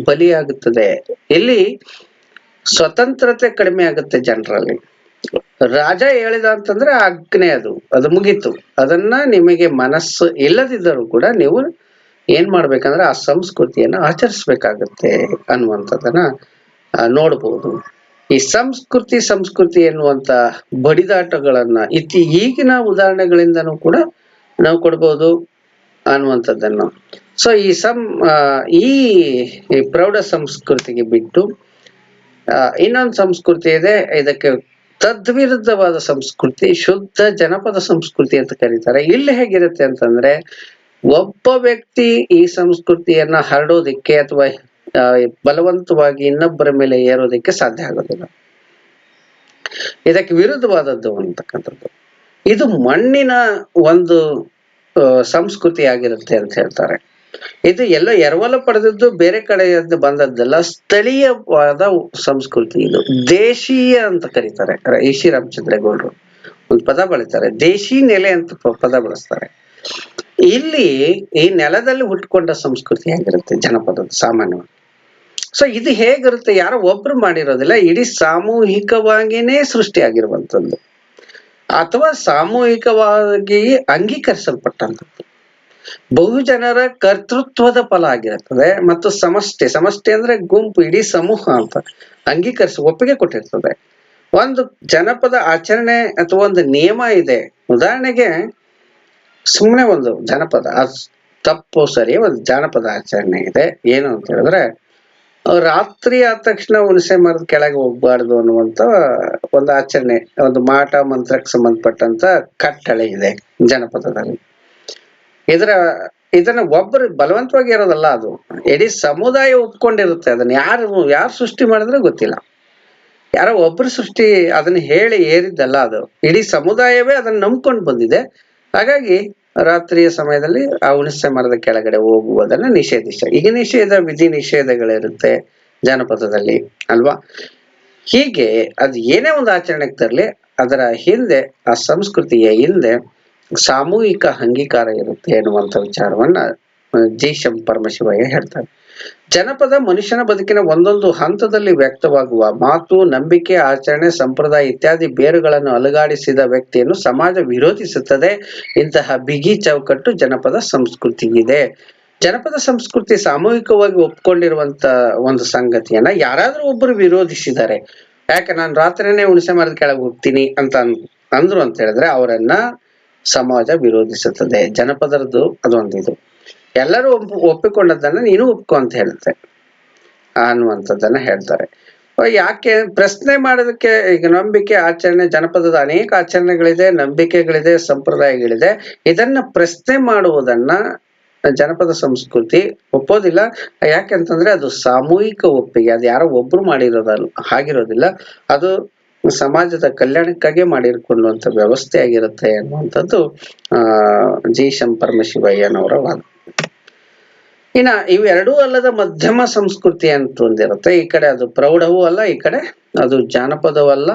ಬಲಿಯಾಗುತ್ತದೆ. ಇಲ್ಲಿ ಸ್ವತಂತ್ರತೆ ಕಡಿಮೆ ಆಗುತ್ತೆ ಜನರಲ್ಲಿ. ರಾಜ ಹೇಳಿದ ಅಂತಂದ್ರೆ ಆಜ್ಞೆ, ಅದು ಮುಗೀತು. ಅದನ್ನ ನಿಮಗೆ ಮನಸ್ಸು ಇಲ್ಲದಿದ್ದರೂ ಕೂಡ ನೀವು ಏನ್ ಮಾಡ್ಬೇಕಂದ್ರೆ ಆ ಸಂಸ್ಕೃತಿಯನ್ನ ಆಚರಿಸ್ಬೇಕಾಗತ್ತೆ ಅನ್ನುವಂಥದ್ದನ್ನ ನೋಡ್ಬೋದು. ಈ ಸಂಸ್ಕೃತಿ ಎನ್ನುವಂತ ಬಡಿದಾಟಗಳನ್ನ ಈಗಿನ ಉದಾಹರಣೆಗಳಿಂದನೂ ಕೂಡ ನಾವು ಕೊಡ್ಬೋದು ಅನ್ನುವಂಥದ್ದನ್ನು. ಸೊ ಈ ಪ್ರೌಢ ಸಂಸ್ಕೃತಿಗೆ ಬಿಟ್ಟು ಇನ್ನೊಂದು ಸಂಸ್ಕೃತಿ ಇದೆ. ಇದಕ್ಕೆ ತದ್ವಿರುದ್ಧವಾದ ಸಂಸ್ಕೃತಿ, ಶುದ್ಧ ಜನಪದ ಸಂಸ್ಕೃತಿ ಅಂತ ಕರೀತಾರೆ. ಇಲ್ಲಿ ಹೇಗಿರುತ್ತೆ ಅಂತಂದ್ರೆ ಒಬ್ಬ ವ್ಯಕ್ತಿ ಈ ಸಂಸ್ಕೃತಿಯನ್ನ ಹರಡೋದಿಕ್ಕೆ ಅಥವಾ ಬಲವಂತವಾಗಿ ಇನ್ನೊಬ್ಬರ ಮೇಲೆ ಏರೋದಿಕ್ಕೆ ಸಾಧ್ಯ ಆಗೋದಿಲ್ಲ. ಇದಕ್ಕೆ ವಿರುದ್ಧವಾದದ್ದು ಅಂತಕ್ಕಂಥದ್ದು. ಇದು ಮಣ್ಣಿನ ಒಂದು ಸಂಸ್ಕೃತಿ ಆಗಿರುತ್ತೆ ಅಂತ ಹೇಳ್ತಾರೆ. ಇದು ಎಲ್ಲ ಎರವಲ ಪಡೆದದ್ದು ಬೇರೆ ಕಡೆಯಿಂದ ಬಂದದ್ದಲ್ಲ, ಸ್ಥಳೀಯವಾದ ಸಂಸ್ಕೃತಿ. ಇದು ದೇಶೀಯ ಅಂತ ಕರೀತಾರೆ. ಇಶಿ ರಾಮಚಂದ್ರೇಗೌಡರು ಒಂದು ಪದ ಬಳಸ್ತಾರೆ, ದೇಶಿ ನೆಲೆ ಅಂತ ಪದ ಬಳಸ್ತಾರೆ. ಇಲ್ಲಿ ಈ ನೆಲದಲ್ಲಿ ಹುಟ್ಕೊಂಡ ಸಂಸ್ಕೃತಿ ಆಗಿರುತ್ತೆ ಜನಪದದ ಸಾಮಾನ್ಯವಾಗಿ. ಸೊ ಇದು ಹೇಗಿರುತ್ತೆ, ಯಾರೋ ಒಬ್ರು ಮಾಡಿರೋದಿಲ್ಲ, ಇಡೀ ಸಾಮೂಹಿಕವಾಗಿನೇ ಸೃಷ್ಟಿಯಾಗಿರುವಂಥದ್ದು ಅಥವಾ ಸಾಮೂಹಿಕವಾಗಿ ಅಂಗೀಕರಿಸಲ್ಪಟ್ಟಂಥದ್ದು, ಬಹುಜನರ ಕರ್ತೃತ್ವದ ಫಲ ಆಗಿರುತ್ತದೆ. ಮತ್ತು ಸಮಷ್ಟಿ ಅಂದ್ರೆ ಗುಂಪು, ಇಡೀ ಸಮೂಹ ಅಂತ ಒಪ್ಪಿಗೆ ಕೊಟ್ಟಿರ್ತದೆ. ಒಂದು ಜನಪದ ಆಚರಣೆ ಅಥವಾ ಒಂದು ನಿಯಮ ಇದೆ. ಉದಾಹರಣೆಗೆ ಸುಮ್ಮನೆ ಒಂದು ಜನಪದ ತಪ್ಪು ಸರಿ ಒಂದು ಜಾನಪದ ಆಚರಣೆ ಇದೆ. ಏನು ಅಂತ ಹೇಳಿದ್ರೆ, ರಾತ್ರಿ ಆದ ತಕ್ಷಣ ಹುಣಸೆ ಮರದ ಕೆಳಗೆ ಹೋಗ್ಬಾರ್ದು ಅನ್ನುವಂತ ಒಂದು ಆಚರಣೆ, ಒಂದು ಮಾಟ ಮಂತ್ರಕ್ಕೆ ಸಂಬಂಧಪಟ್ಟಂತ ಕಟ್ಟಳೆ ಇದೆ ಜನಪದದಲ್ಲಿ. ಇದನ್ನ ಒಬ್ಬರು ಬಲವಂತವಾಗಿ ಇರೋದಲ್ಲ, ಅದು ಇಡೀ ಸಮುದಾಯ ಒಪ್ಕೊಂಡಿರುತ್ತೆ. ಅದನ್ನ ಯಾರು ಸೃಷ್ಟಿ ಮಾಡಿದ್ರೆ ಗೊತ್ತಿಲ್ಲ, ಯಾರೋ ಒಬ್ರು ಅದನ್ನ ಹೇಳಿ ಏರಿದ್ದಲ್ಲ, ಅದು ಇಡೀ ಸಮುದಾಯವೇ ಅದನ್ನ ನಂಬ್ಕೊಂಡು ಬಂದಿದೆ. ಹಾಗಾಗಿ ರಾತ್ರಿಯ ಸಮಯದಲ್ಲಿ ಆ ಹುಣಸೆ ಮರದ ಕೆಳಗಡೆ ಹೋಗುವುದನ್ನ ಈಗ ವಿಧಿ ನಿಷೇಧಗಳಿರುತ್ತೆ ಜಾನಪದದಲ್ಲಿ ಅಲ್ವಾ. ಹೀಗೆ ಅದು ಏನೇ ಒಂದು ಆಚರಣೆಗೆ ತರಲಿ, ಅದರ ಹಿಂದೆ, ಆ ಸಂಸ್ಕೃತಿಯ ಹಿಂದೆ ಸಾಮೂಹಿಕ ಅಂಗೀಕಾರ ಇರುತ್ತೆ ಎನ್ನುವಂತ ವಿಚಾರವನ್ನ ಜಿ ಶಂ ಪರಮಶಿವಯ್ಯ ಹೇಳ್ತಾರೆ. ಜನಪದ ಮನುಷ್ಯನ ಬದುಕಿನ ಒಂದೊಂದು ಹಂತದಲ್ಲಿ ವ್ಯಕ್ತವಾಗುವ ಮಾತು, ನಂಬಿಕೆ, ಆಚರಣೆ, ಸಂಪ್ರದಾಯ ಇತ್ಯಾದಿ ಬೇರುಗಳನ್ನು ಅಲುಗಾಡಿಸಿದ ವ್ಯಕ್ತಿಯನ್ನು ಸಮಾಜ ವಿರೋಧಿಸುತ್ತದೆ. ಇಂತಹ ಬಿಗಿ ಚೌಕಟ್ಟು ಜನಪದ ಸಂಸ್ಕೃತಿಗಿದೆ. ಜನಪದ ಸಂಸ್ಕೃತಿ ಸಾಮೂಹಿಕವಾಗಿ ಒಪ್ಕೊಂಡಿರುವಂತ ಒಂದು ಸಂಗತಿಯನ್ನ ಯಾರಾದ್ರೂ ಒಬ್ಬರು ವಿರೋಧಿಸಿದ್ದಾರೆ, ಯಾಕೆ ನಾನು ರಾತ್ರಿನೇ ಹುಣಸೆ ಮರದ ಕೆಳಗೆ ಹೋಗ್ತೀನಿ ಅಂತ ಅಂದ್ರು ಅಂತ ಹೇಳಿದ್ರೆ ಅವರನ್ನ ಸಮಾಜ ವಿರೋಧಿಸುತ್ತದೆ. ಜನಪದರದ್ದು ಅದೊಂದಿದು. ಎಲ್ಲರೂ ಒಪ್ಪಿಕೊಂಡದ್ದನ್ನ ನೀನು ಒಪ್ಕೊ ಅಂತ ಹೇಳುತ್ತೆ ಅನ್ನುವಂಥದ್ದನ್ನ ಹೇಳ್ತಾರೆ. ಯಾಕೆ ಪ್ರಶ್ನೆ ಮಾಡೋದಕ್ಕೆ, ಈಗ ನಂಬಿಕೆ, ಆಚರಣೆ, ಜನಪದದ ಅನೇಕ ಆಚರಣೆಗಳಿದೆ, ನಂಬಿಕೆಗಳಿದೆ, ಸಂಪ್ರದಾಯಗಳಿದೆ. ಇದನ್ನ ಪ್ರಶ್ನೆ ಮಾಡುವುದನ್ನ ಜನಪದ ಸಂಸ್ಕೃತಿ ಒಪ್ಪೋದಿಲ್ಲ. ಯಾಕೆಂತಂದ್ರೆ ಅದು ಸಾಮೂಹಿಕ ಒಪ್ಪಿಗೆ, ಅದು ಯಾರೋ ಒಬ್ರು ಆಗಿರೋದಿಲ್ಲ. ಅದು ಸಮಾಜದ ಕಲ್ಯಾಣಕ್ಕಾಗಿ ಮಾಡಿರ್ಕೊಳ್ಳುವಂತ ವ್ಯವಸ್ಥೆ ಆಗಿರುತ್ತೆ ಅನ್ನುವಂಥದ್ದು ಜಿ ಪರಮಶಿವಯ್ಯನವರ ವಾದ. ಇನ್ನ ಇವೆರಡೂ ಅಲ್ಲದ ಮಧ್ಯಮ ಸಂಸ್ಕೃತಿ ಅಂತ ಒಂದಿರುತ್ತೆ. ಈ ಕಡೆ ಅದು ಪ್ರೌಢವೂ ಅಲ್ಲ, ಈ ಕಡೆ ಅದು ಜಾನಪದವಲ್ಲ.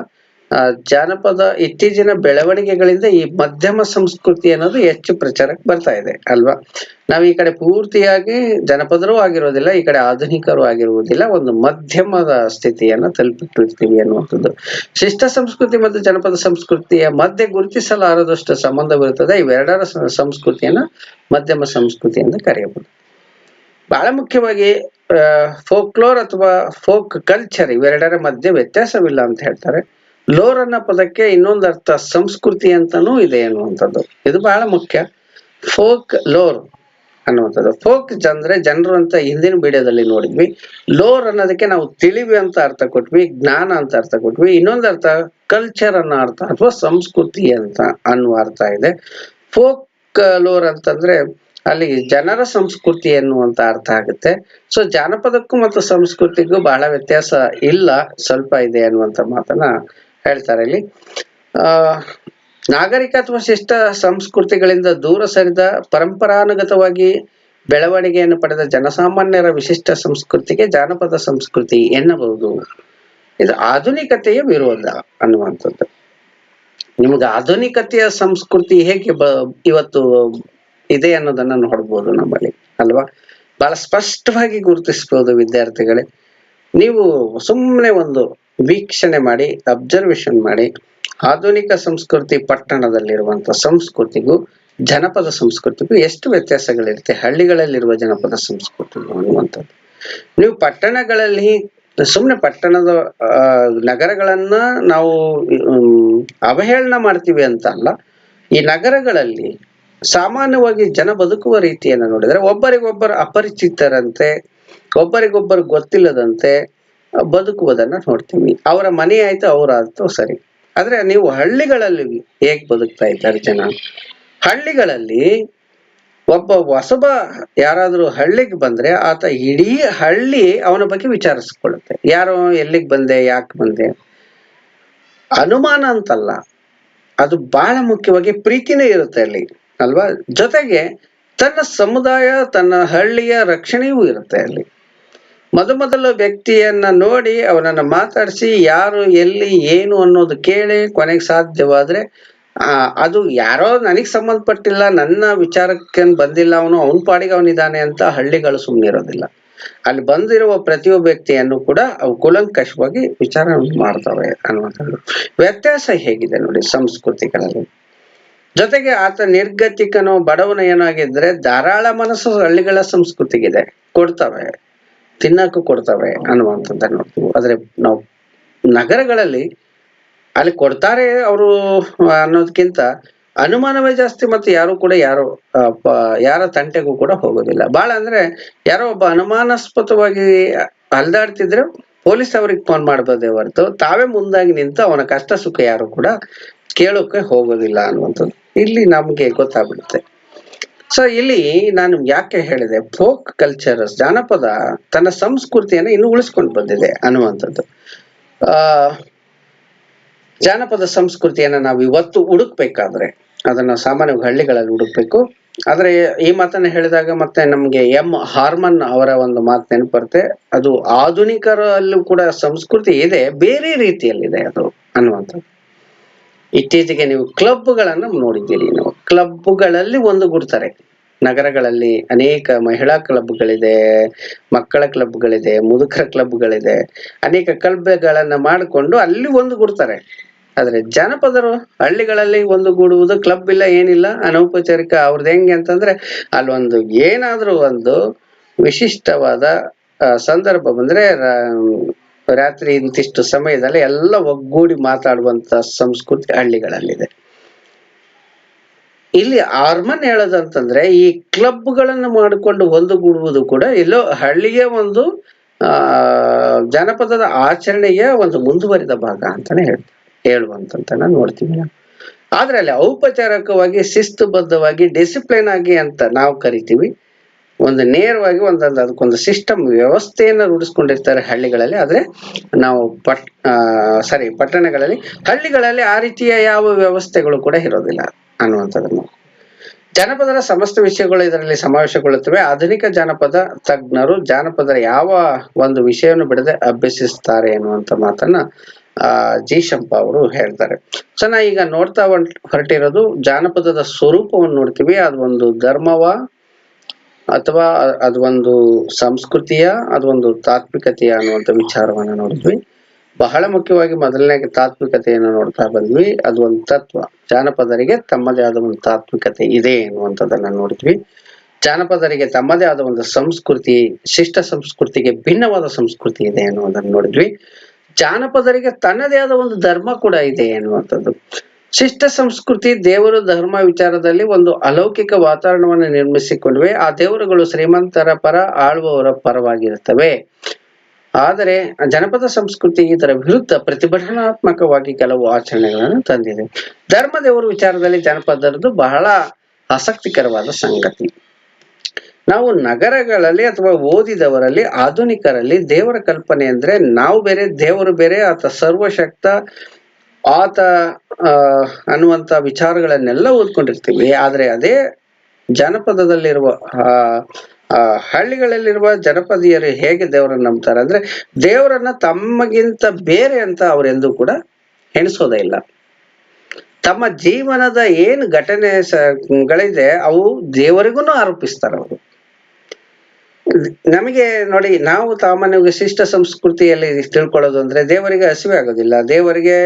ಜಾನಪದ ಇತ್ತೀಚಿನ ಬೆಳವಣಿಗೆಗಳಿಂದ ಈ ಮಧ್ಯಮ ಸಂಸ್ಕೃತಿ ಅನ್ನೋದು ಹೆಚ್ಚು ಪ್ರಚಾರಕ್ಕೆ ಬರ್ತಾ ಇದೆ ಅಲ್ವಾ. ನಾವ್ ಈ ಕಡೆ ಪೂರ್ತಿಯಾಗಿ ಜನಪದರು ಆಗಿರೋದಿಲ್ಲ, ಈ ಕಡೆ ಆಧುನಿಕರು ಆಗಿರುವುದಿಲ್ಲ, ಒಂದು ಮಧ್ಯಮದ ಸ್ಥಿತಿಯನ್ನ ತಲುಪಿಟ್ಟಿರ್ತೀವಿ ಅನ್ನುವಂಥದ್ದು. ಶಿಷ್ಟ ಸಂಸ್ಕೃತಿ ಮತ್ತು ಜನಪದ ಸಂಸ್ಕೃತಿಯ ಮಧ್ಯೆ ಗುರುತಿಸಲಾರದಷ್ಟು ಸಂಬಂಧವಿರುತ್ತದೆ. ಇವೆರಡರ ಸಂಸ್ಕೃತಿಯನ್ನ ಮಧ್ಯಮ ಸಂಸ್ಕೃತಿ ಎಂದು ಕರೆಯಬಹುದು. ಬಹಳ ಮುಖ್ಯವಾಗಿ ಫೋಕ್ಲೋರ್ ಅಥವಾ ಫೋಕ್ ಕಲ್ಚರ್ ಇವೆರಡರ ಮಧ್ಯೆ ವ್ಯತ್ಯಾಸವಿಲ್ಲ ಅಂತ ಹೇಳ್ತಾರೆ. ಲೋರ್ ಅನ್ನೋ ಪದಕ್ಕೆ ಇನ್ನೊಂದು ಅರ್ಥ ಸಂಸ್ಕೃತಿ ಅಂತಾನೂ ಇದೆ ಅನ್ನುವಂಥದ್ದು. ಇದು ಬಹಳ ಮುಖ್ಯ. ಫೋಕ್ ಲೋರ್ ಅನ್ನುವಂಥದ್ದು. ಫೋಕ್ ಅಂದ್ರೆ ಜನರು ಅಂತ ಹಿಂದಿನ ವಿಡಿಯೋದಲ್ಲಿ ನೋಡಿದ್ವಿ. ಲೋರ್ ಅನ್ನೋದಕ್ಕೆ ನಾವು ತಿಳಿವಿ ಅಂತ ಅರ್ಥ ಕೊಟ್ವಿ, ಜ್ಞಾನ ಅಂತ ಅರ್ಥ ಕೊಟ್ವಿ. ಇನ್ನೊಂದು ಅರ್ಥ ಕಲ್ಚರ್ ಅನ್ನೋ ಅರ್ಥ ಅಥವಾ ಸಂಸ್ಕೃತಿ ಅಂತ ಅನ್ನುವ ಅರ್ಥ ಇದೆ. ಫೋಕ್ ಲೋರ್ ಅಂತಂದ್ರೆ ಅಲ್ಲಿ ಜನರ ಸಂಸ್ಕೃತಿ ಎನ್ನುವಂತ ಅರ್ಥ ಆಗುತ್ತೆ. ಸೊ ಜಾನಪದಕ್ಕೂ ಮತ್ತು ಸಂಸ್ಕೃತಿಗೂ ಬಹಳ ವ್ಯತ್ಯಾಸ ಇಲ್ಲ, ಸ್ವಲ್ಪ ಇದೆ ಅನ್ನುವಂತ ಮಾತನ್ನ ಹೇಳ್ತಾರೆ ಇಲ್ಲಿ. ನಾಗರಿಕ ಅಥವಾ ಶಿಷ್ಟ ಸಂಸ್ಕೃತಿಗಳಿಂದ ದೂರ ಸರಿದ ಪರಂಪರಾನುಗತವಾಗಿ ಬೆಳವಣಿಗೆಯನ್ನು ಪಡೆದ ಜನಸಾಮಾನ್ಯರ ವಿಶಿಷ್ಟ ಸಂಸ್ಕೃತಿಗೆ ಜಾನಪದ ಸಂಸ್ಕೃತಿ ಎನ್ನಬಹುದು. ಇದು ಆಧುನಿಕತೆಯ ವಿರೋಧ ಅನ್ನುವಂಥದ್ದು. ನಿಮ್ಗೆ ಆಧುನಿಕತೆಯ ಸಂಸ್ಕೃತಿ ಹೇಗೆ ಇವತ್ತು ಇದೆ ಅನ್ನೋದನ್ನ ನೋಡ್ಬೋದು ನಮ್ಮಲ್ಲಿ ಅಲ್ವಾ. ಬಹಳ ಸ್ಪಷ್ಟವಾಗಿ ಗುರುತಿಸ್ಬೋದು ವಿದ್ಯಾರ್ಥಿಗಳೇ. ನೀವು ಸುಮ್ಮನೆ ಒಂದು ವೀಕ್ಷಣೆ ಮಾಡಿ, ಅಬ್ಸರ್ವೇಷನ್ ಮಾಡಿ, ಆಧುನಿಕ ಸಂಸ್ಕೃತಿ ಪಟ್ಟಣದಲ್ಲಿರುವಂತ ಸಂಸ್ಕೃತಿಗೂ ಜನಪದ ಸಂಸ್ಕೃತಿಗೂ ಎಷ್ಟು ವ್ಯತ್ಯಾಸಗಳಿರುತ್ತೆ, ಹಳ್ಳಿಗಳಲ್ಲಿರುವ ಜನಪದ ಸಂಸ್ಕೃತಿಗೂ ಅನ್ನುವಂಥದ್ದು. ನೀವು ಪಟ್ಟಣಗಳಲ್ಲಿ ಸುಮ್ಮನೆ ಪಟ್ಟಣದ ನಗರಗಳನ್ನ ನಾವು ಅವಹೇಳನ ಮಾಡ್ತೀವಿ ಅಂತ ಅಲ್ಲ. ಈ ನಗರಗಳಲ್ಲಿ ಸಾಮಾನ್ಯವಾಗಿ ಜನ ಬದುಕುವ ರೀತಿಯನ್ನು ನೋಡಿದ್ರೆ ಒಬ್ಬರಿಗೊಬ್ಬರು ಅಪರಿಚಿತರಂತೆ, ಒಬ್ಬರಿಗೊಬ್ಬರು ಗೊತ್ತಿಲ್ಲದಂತೆ ಬದುಕುವುದನ್ನ ನೋಡ್ತೀವಿ. ಅವರ ಮನೆ ಆಯ್ತು, ಅವರಾಯ್ತು ಸರಿ. ಆದ್ರೆ ನೀವು ಹಳ್ಳಿಗಳಲ್ಲಿ ಹೇಗ್ ಬದುಕ್ತಾ ಇದ್ದಾರೆ ಜನ? ಹಳ್ಳಿಗಳಲ್ಲಿ ಒಬ್ಬ ಹೊಸಬ ಯಾರಾದ್ರೂ ಹಳ್ಳಿಗೆ ಬಂದ್ರೆ ಆತ ಇಡೀ ಹಳ್ಳಿ ಅವನ ಬಗ್ಗೆ ವಿಚಾರಿಸ್ಕೊಳ್ಳುತ್ತೆ. ಯಾರೋ ಎಲ್ಲಿಗೆ ಬಂದೆ, ಯಾಕೆ ಬಂದೆ, ಅನುಮಾನ ಅಂತಲ್ಲ, ಅದು ಬಹಳ ಮುಖ್ಯವಾಗಿ ಪ್ರೀತಿನೇ ಇರುತ್ತೆ ಅಲ್ಲಿ ಅಲ್ವಾ. ಜೊತೆಗೆ ತನ್ನ ಸಮುದಾಯ, ತನ್ನ ಹಳ್ಳಿಯ ರಕ್ಷಣೆಯೂ ಇರುತ್ತೆ ಅಲ್ಲಿ. ಮೊದಲ ವ್ಯಕ್ತಿಯನ್ನ ನೋಡಿ ಅವನನ್ನ ಮಾತಾಡಿಸಿ ಯಾರು ಎಲ್ಲಿ ಏನು ಅನ್ನೋದು ಕೇಳಿ ಕೊನೆಗೆ ಸಾಧ್ಯವಾದ್ರೆ ಅದು ಯಾರೋ ನನಗ್ ಸಂಬಂಧಪಟ್ಟಿಲ್ಲ, ನನ್ನ ವಿಚಾರಕ್ಕೆ ಬಂದಿಲ್ಲ, ಅವನ ಪಾಡಿಗೆ ಅವನಿದ್ದಾನೆ ಅಂತ ಹಳ್ಳಿಗಳು ಸುಮ್ಮನಿರೋದಿಲ್ಲ. ಅಲ್ಲಿ ಬಂದಿರುವ ಪ್ರತಿಯೊಬ್ಬ ವ್ಯಕ್ತಿಯನ್ನು ಕೂಡ ಅವು ಕೂಲಂಕಷವಾಗಿ ವಿಚಾರ ಮಾಡ್ತವೆ ಅನ್ನುವಂಥದ್ದು. ವ್ಯತ್ಯಾಸ ಹೇಗಿದೆ ನೋಡಿ ಸಂಸ್ಕೃತಿಗಳಲ್ಲಿ. ಜೊತೆಗೆ ಆತ ನಿರ್ಗತಿಕನೋ ಬಡವನ ಏನಾಗಿದ್ರೆ ಧಾರಾಳ ಮನಸ್ಸು ಹಳ್ಳಿಗಳ ಸಂಸ್ಕೃತಿಗಿದೆ, ಕೊಡ್ತವೆ, ತಿನ್ನಕ್ಕೂ ಕೊಡ್ತವೆ ಅನ್ನುವಂಥದ್ದನ್ನ ನೋಡ್ತೀವಿ. ಆದ್ರೆ ನಾವು ನಗರಗಳಲ್ಲಿ ಅಲ್ಲಿ ಕೊಡ್ತಾರೆ ಅವರು ಅನ್ನೋದಕ್ಕಿಂತ ಅನುಮಾನವೇ ಜಾಸ್ತಿ, ಮತ್ತು ಯಾರು ಕೂಡ ಯಾರ ತಂಟೆಗೂ ಕೂಡ ಹೋಗೋದಿಲ್ಲ. ಬಹಳ ಅಂದ್ರೆ ಯಾರೋ ಒಬ್ಬ ಅನುಮಾನಾಸ್ಪದವಾಗಿ ಅಲ್ದಾಡ್ತಿದ್ರೆ ಪೊಲೀಸ್ ಅವ್ರಿಗೆ ಫೋನ್ ಮಾಡ್ಬೋದೇ ಹೊರತು ತಾವೇ ಮುಂದಾಗಿ ನಿಂತು ಅವನ ಕಷ್ಟ ಸುಖ ಯಾರು ಕೂಡ ಕೇಳೋಕೆ ಹೋಗೋದಿಲ್ಲ ಅನ್ನುವಂಥದ್ದು ಇಲ್ಲಿ ನಮ್ಗೆ ಗೊತ್ತಾಗ್ಬಿಡುತ್ತೆ. ಸೊ ಇಲ್ಲಿ ನಾನು ಯಾಕೆ ಹೇಳಿದೆ, ಫೋಕ್ ಕಲ್ಚರ್, ಜಾನಪದ ತನ್ನ ಸಂಸ್ಕೃತಿಯನ್ನ ಇನ್ನೂ ಉಳಿಸ್ಕೊಂಡು ಬಂದಿದೆ ಅನ್ನುವಂಥದ್ದು. ಜಾನಪದ ಸಂಸ್ಕೃತಿಯನ್ನ ನಾವು ಇವತ್ತು ಹುಡುಕ್ಬೇಕಾದ್ರೆ ಅದನ್ನ ಸಾಮಾನ್ಯವಾಗಿ ಹಳ್ಳಿಗಳಲ್ಲಿ ಹುಡುಕ್ಬೇಕು. ಆದ್ರೆ ಈ ಮಾತನ್ನ ಹೇಳಿದಾಗ ಮತ್ತೆ ನಮ್ಗೆ ಹಾರ್ಮನ್ ಅವರ ಒಂದು ಮಾತು ನೆನಪರುತ್ತೆ. ಅದು ಆಧುನಿಕರಲ್ಲೂ ಕೂಡ ಸಂಸ್ಕೃತಿ ಇದೆ, ಬೇರೆ ರೀತಿಯಲ್ಲಿದೆ ಅದು ಅನ್ನುವಂಥದ್ದು. ಇತ್ತೀಚೆಗೆ ನೀವು ಕ್ಲಬ್ಗಳನ್ನ ನೋಡಿದ್ದೀರಿ, ನೀವು ಕ್ಲಬ್ಗಳಲ್ಲಿ ಒಂದುಗೂಡ್ತಾರೆ ನಗರಗಳಲ್ಲಿ ಅನೇಕ ಮಹಿಳಾ ಕ್ಲಬ್ಗಳಿದೆ, ಮಕ್ಕಳ ಕ್ಲಬ್ಗಳಿದೆ, ಮುದುಕರ ಕ್ಲಬ್ಗಳಿದೆ. ಅನೇಕ ಕ್ಲಬ್ಗಳನ್ನ ಮಾಡಿಕೊಂಡು ಅಲ್ಲಿ ಒಂದುಗೂಡ್ತಾರೆ. ಆದ್ರೆ ಜನಪದರು ಹಳ್ಳಿಗಳಲ್ಲಿ ಒಂದುಗೂಡುವುದು, ಕ್ಲಬ್ ಇಲ್ಲ ಏನಿಲ್ಲ, ಅನೌಪಚಾರಿಕ. ಅವ್ರದ್ದು ಹೆಂಗೆ ಅಂತಂದ್ರೆ ಅಲ್ಲೊಂದು ಏನಾದ್ರೂ ಒಂದು ವಿಶಿಷ್ಟವಾದ ಸಂದರ್ಭ ಬಂದ್ರೆ ರಾತ್ರಿ ಇಂತಿಷ್ಟು ಸಮಯದಲ್ಲಿ ಎಲ್ಲ ಒಗ್ಗೂಡಿ ಮಾತಾಡುವಂತ ಸಂಸ್ಕೃತಿ ಹಳ್ಳಿಗಳಲ್ಲಿದೆ. ಇಲ್ಲಿ ಹಾರ್ಮನ್ ಹೇಳೋದಂತಂದ್ರೆ ಈ ಕ್ಲಬ್ಗಳನ್ನು ಮಾಡಿಕೊಂಡು ಒಂದುಗೂಡುವುದು ಕೂಡ ಎಲ್ಲೋ ಹಳ್ಳಿಯ ಒಂದು ಜನಪದದ ಆಚರಣೆಯ ಒಂದು ಮುಂದುವರಿದ ಭಾಗ ಅಂತಾನೆ ಹೇಳುವಂತ ನೋಡ್ತೀವಿ ನಾವು. ಆದ್ರೆ ಅಲ್ಲಿ ಔಪಚಾರಿಕವಾಗಿ ಶಿಸ್ತುಬದ್ಧವಾಗಿ ಡಿಸಿಪ್ಲಿನ್ ಆಗಿ ಅಂತ ನಾವು ಕರಿತೀವಿ, ಒಂದು ನೇರವಾಗಿ ಒಂದೊಂದು ಅದಕ್ಕೊಂದು ಸಿಸ್ಟಮ್ ವ್ಯವಸ್ಥೆಯನ್ನ ರೂಢಿಸ್ಕೊಂಡಿರ್ತಾರೆ ಹಳ್ಳಿಗಳಲ್ಲಿ. ಆದ್ರೆ ನಾವು ಪಟ್ಟಣಗಳಲ್ಲಿ, ಹಳ್ಳಿಗಳಲ್ಲಿ ಆ ರೀತಿಯ ಯಾವ ವ್ಯವಸ್ಥೆಗಳು ಕೂಡ ಇರೋದಿಲ್ಲ ಅನ್ನುವಂಥದ್ದನ್ನು. ಜಾನಪದರ ಸಮಸ್ತ ವಿಷಯಗಳು ಇದರಲ್ಲಿ ಸಮಾವೇಶಗೊಳ್ಳುತ್ತವೆ. ಆಧುನಿಕ ಜಾನಪದ ತಜ್ಞರು ಜಾನಪದರ ಯಾವ ಒಂದು ವಿಷಯವನ್ನು ಬಿಡದೆ ಅಭ್ಯಸಿಸ್ತಾರೆ ಎನ್ನುವಂತ ಮಾತನ್ನ ಜಿ ಶಂಪ ಅವರು ಹೇಳ್ತಾರೆ. ಸೊ ನಾ ಈಗ ನೋಡ್ತಾ ಹೊರಟಿರೋದು ಜಾನಪದದ ಸ್ವರೂಪವನ್ನು ನೋಡ್ತೀವಿ. ಅದು ಒಂದು ಧರ್ಮವ ಅಥವಾ ಅದು ಒಂದು ಸಂಸ್ಕೃತಿಯ, ಅದು ಒಂದು ತಾತ್ವಿಕತೆಯ ಅನ್ನುವಂಥ ವಿಚಾರವನ್ನ ನೋಡಿದ್ವಿ. ಬಹಳ ಮುಖ್ಯವಾಗಿ ಮೊದಲನೇ ತಾತ್ವಿಕತೆಯನ್ನು ನೋಡ್ತಾ ಬಂದ್ವಿ. ಅದು ಒಂದು ತತ್ವ. ಜಾನಪದರಿಗೆ ತಮ್ಮದೇ ಆದ ಒಂದು ತಾತ್ವಿಕತೆ ಇದೆ ಎನ್ನುವಂಥದ್ದನ್ನ ನೋಡಿದ್ವಿ. ಜಾನಪದರಿಗೆ ತಮ್ಮದೇ ಆದ ಒಂದು ಸಂಸ್ಕೃತಿ, ಶಿಷ್ಟ ಸಂಸ್ಕೃತಿಗೆ ಭಿನ್ನವಾದ ಸಂಸ್ಕೃತಿ ಇದೆ ಎನ್ನುವುದನ್ನು ನೋಡಿದ್ವಿ. ಜಾನಪದರಿಗೆ ತನ್ನದೇ ಆದ ಒಂದು ಧರ್ಮ ಕೂಡ ಇದೆ ಎನ್ನುವಂಥದ್ದು. ಶಿಷ್ಟ ಸಂಸ್ಕೃತಿ ದೇವರು ಧರ್ಮ ವಿಚಾರದಲ್ಲಿ ಒಂದು ಅಲೌಕಿಕ ವಾತಾವರಣವನ್ನು ನಿರ್ಮಿಸಿಕೊಂಡ್ವೆ. ಆ ದೇವರುಗಳು ಶ್ರೀಮಂತರ ಪರ, ಆಳುವವರ ಪರವಾಗಿರುತ್ತವೆ. ಆದರೆ ಜನಪದ ಸಂಸ್ಕೃತಿ ಇದರ ವಿರುದ್ಧ ಪ್ರತಿಭಟನಾತ್ಮಕವಾಗಿ ಕೆಲವು ಆಚರಣೆಗಳನ್ನು ತಂದಿದೆ. ಧರ್ಮ ದೇವರ ವಿಚಾರದಲ್ಲಿ ಜನಪದರದ್ದು ಬಹಳ ಆಸಕ್ತಿಕರವಾದ ಸಂಗತಿ. ನಾವು ನಗರಗಳಲ್ಲಿ ಅಥವಾ ಓದಿದವರಲ್ಲಿ, ಆಧುನಿಕರಲ್ಲಿ ದೇವರ ಕಲ್ಪನೆ ಅಂದ್ರೆ ನಾವು ಬೇರೆ, ದೇವರು ಬೇರೆ, ಆತ ಸರ್ವಶಕ್ತ, ಆತ ಅನ್ನುವಂತ ವಿಚಾರಗಳನ್ನೆಲ್ಲ ಓದ್ಕೊಂಡಿರ್ತೀವಿ. ಆದ್ರೆ ಅದೇ ಜಾನಪದದಲ್ಲಿರುವ ಹಳ್ಳಿಗಳಲ್ಲಿರುವ ಜನಪದೀಯರು ಹೇಗೆ ದೇವರನ್ನ ನಂಬ್ತಾರೆ ಅಂದ್ರೆ ದೇವರನ್ನ ತಮ್ಮಗಿಂತ ಬೇರೆ ಅಂತ ಅವರೆಂದೂ ಕೂಡ ಎಣಿಸೋದೇ ಇಲ್ಲ. ತಮ್ಮ ಜೀವನದ ಏನು ಘಟನೆಗಳಿದೆ ಅವು ದೇವರಿಗೂ ಆರೋಪಿಸ್ತಾರೆ ಅವರು. ನಮಗೆ ನೋಡಿ, ನಾವು ಸಾಮಾನ್ಯವಾಗಿ ಶಿಷ್ಟ ಸಂಸ್ಕೃತಿಯಲ್ಲಿ ತಿಳ್ಕೊಳ್ಳೋದು ಅಂದ್ರೆ ದೇವರಿಗೆ ಹಸಿವೆ ಆಗೋದಿಲ್ಲ, ದೇವರಿಗೆ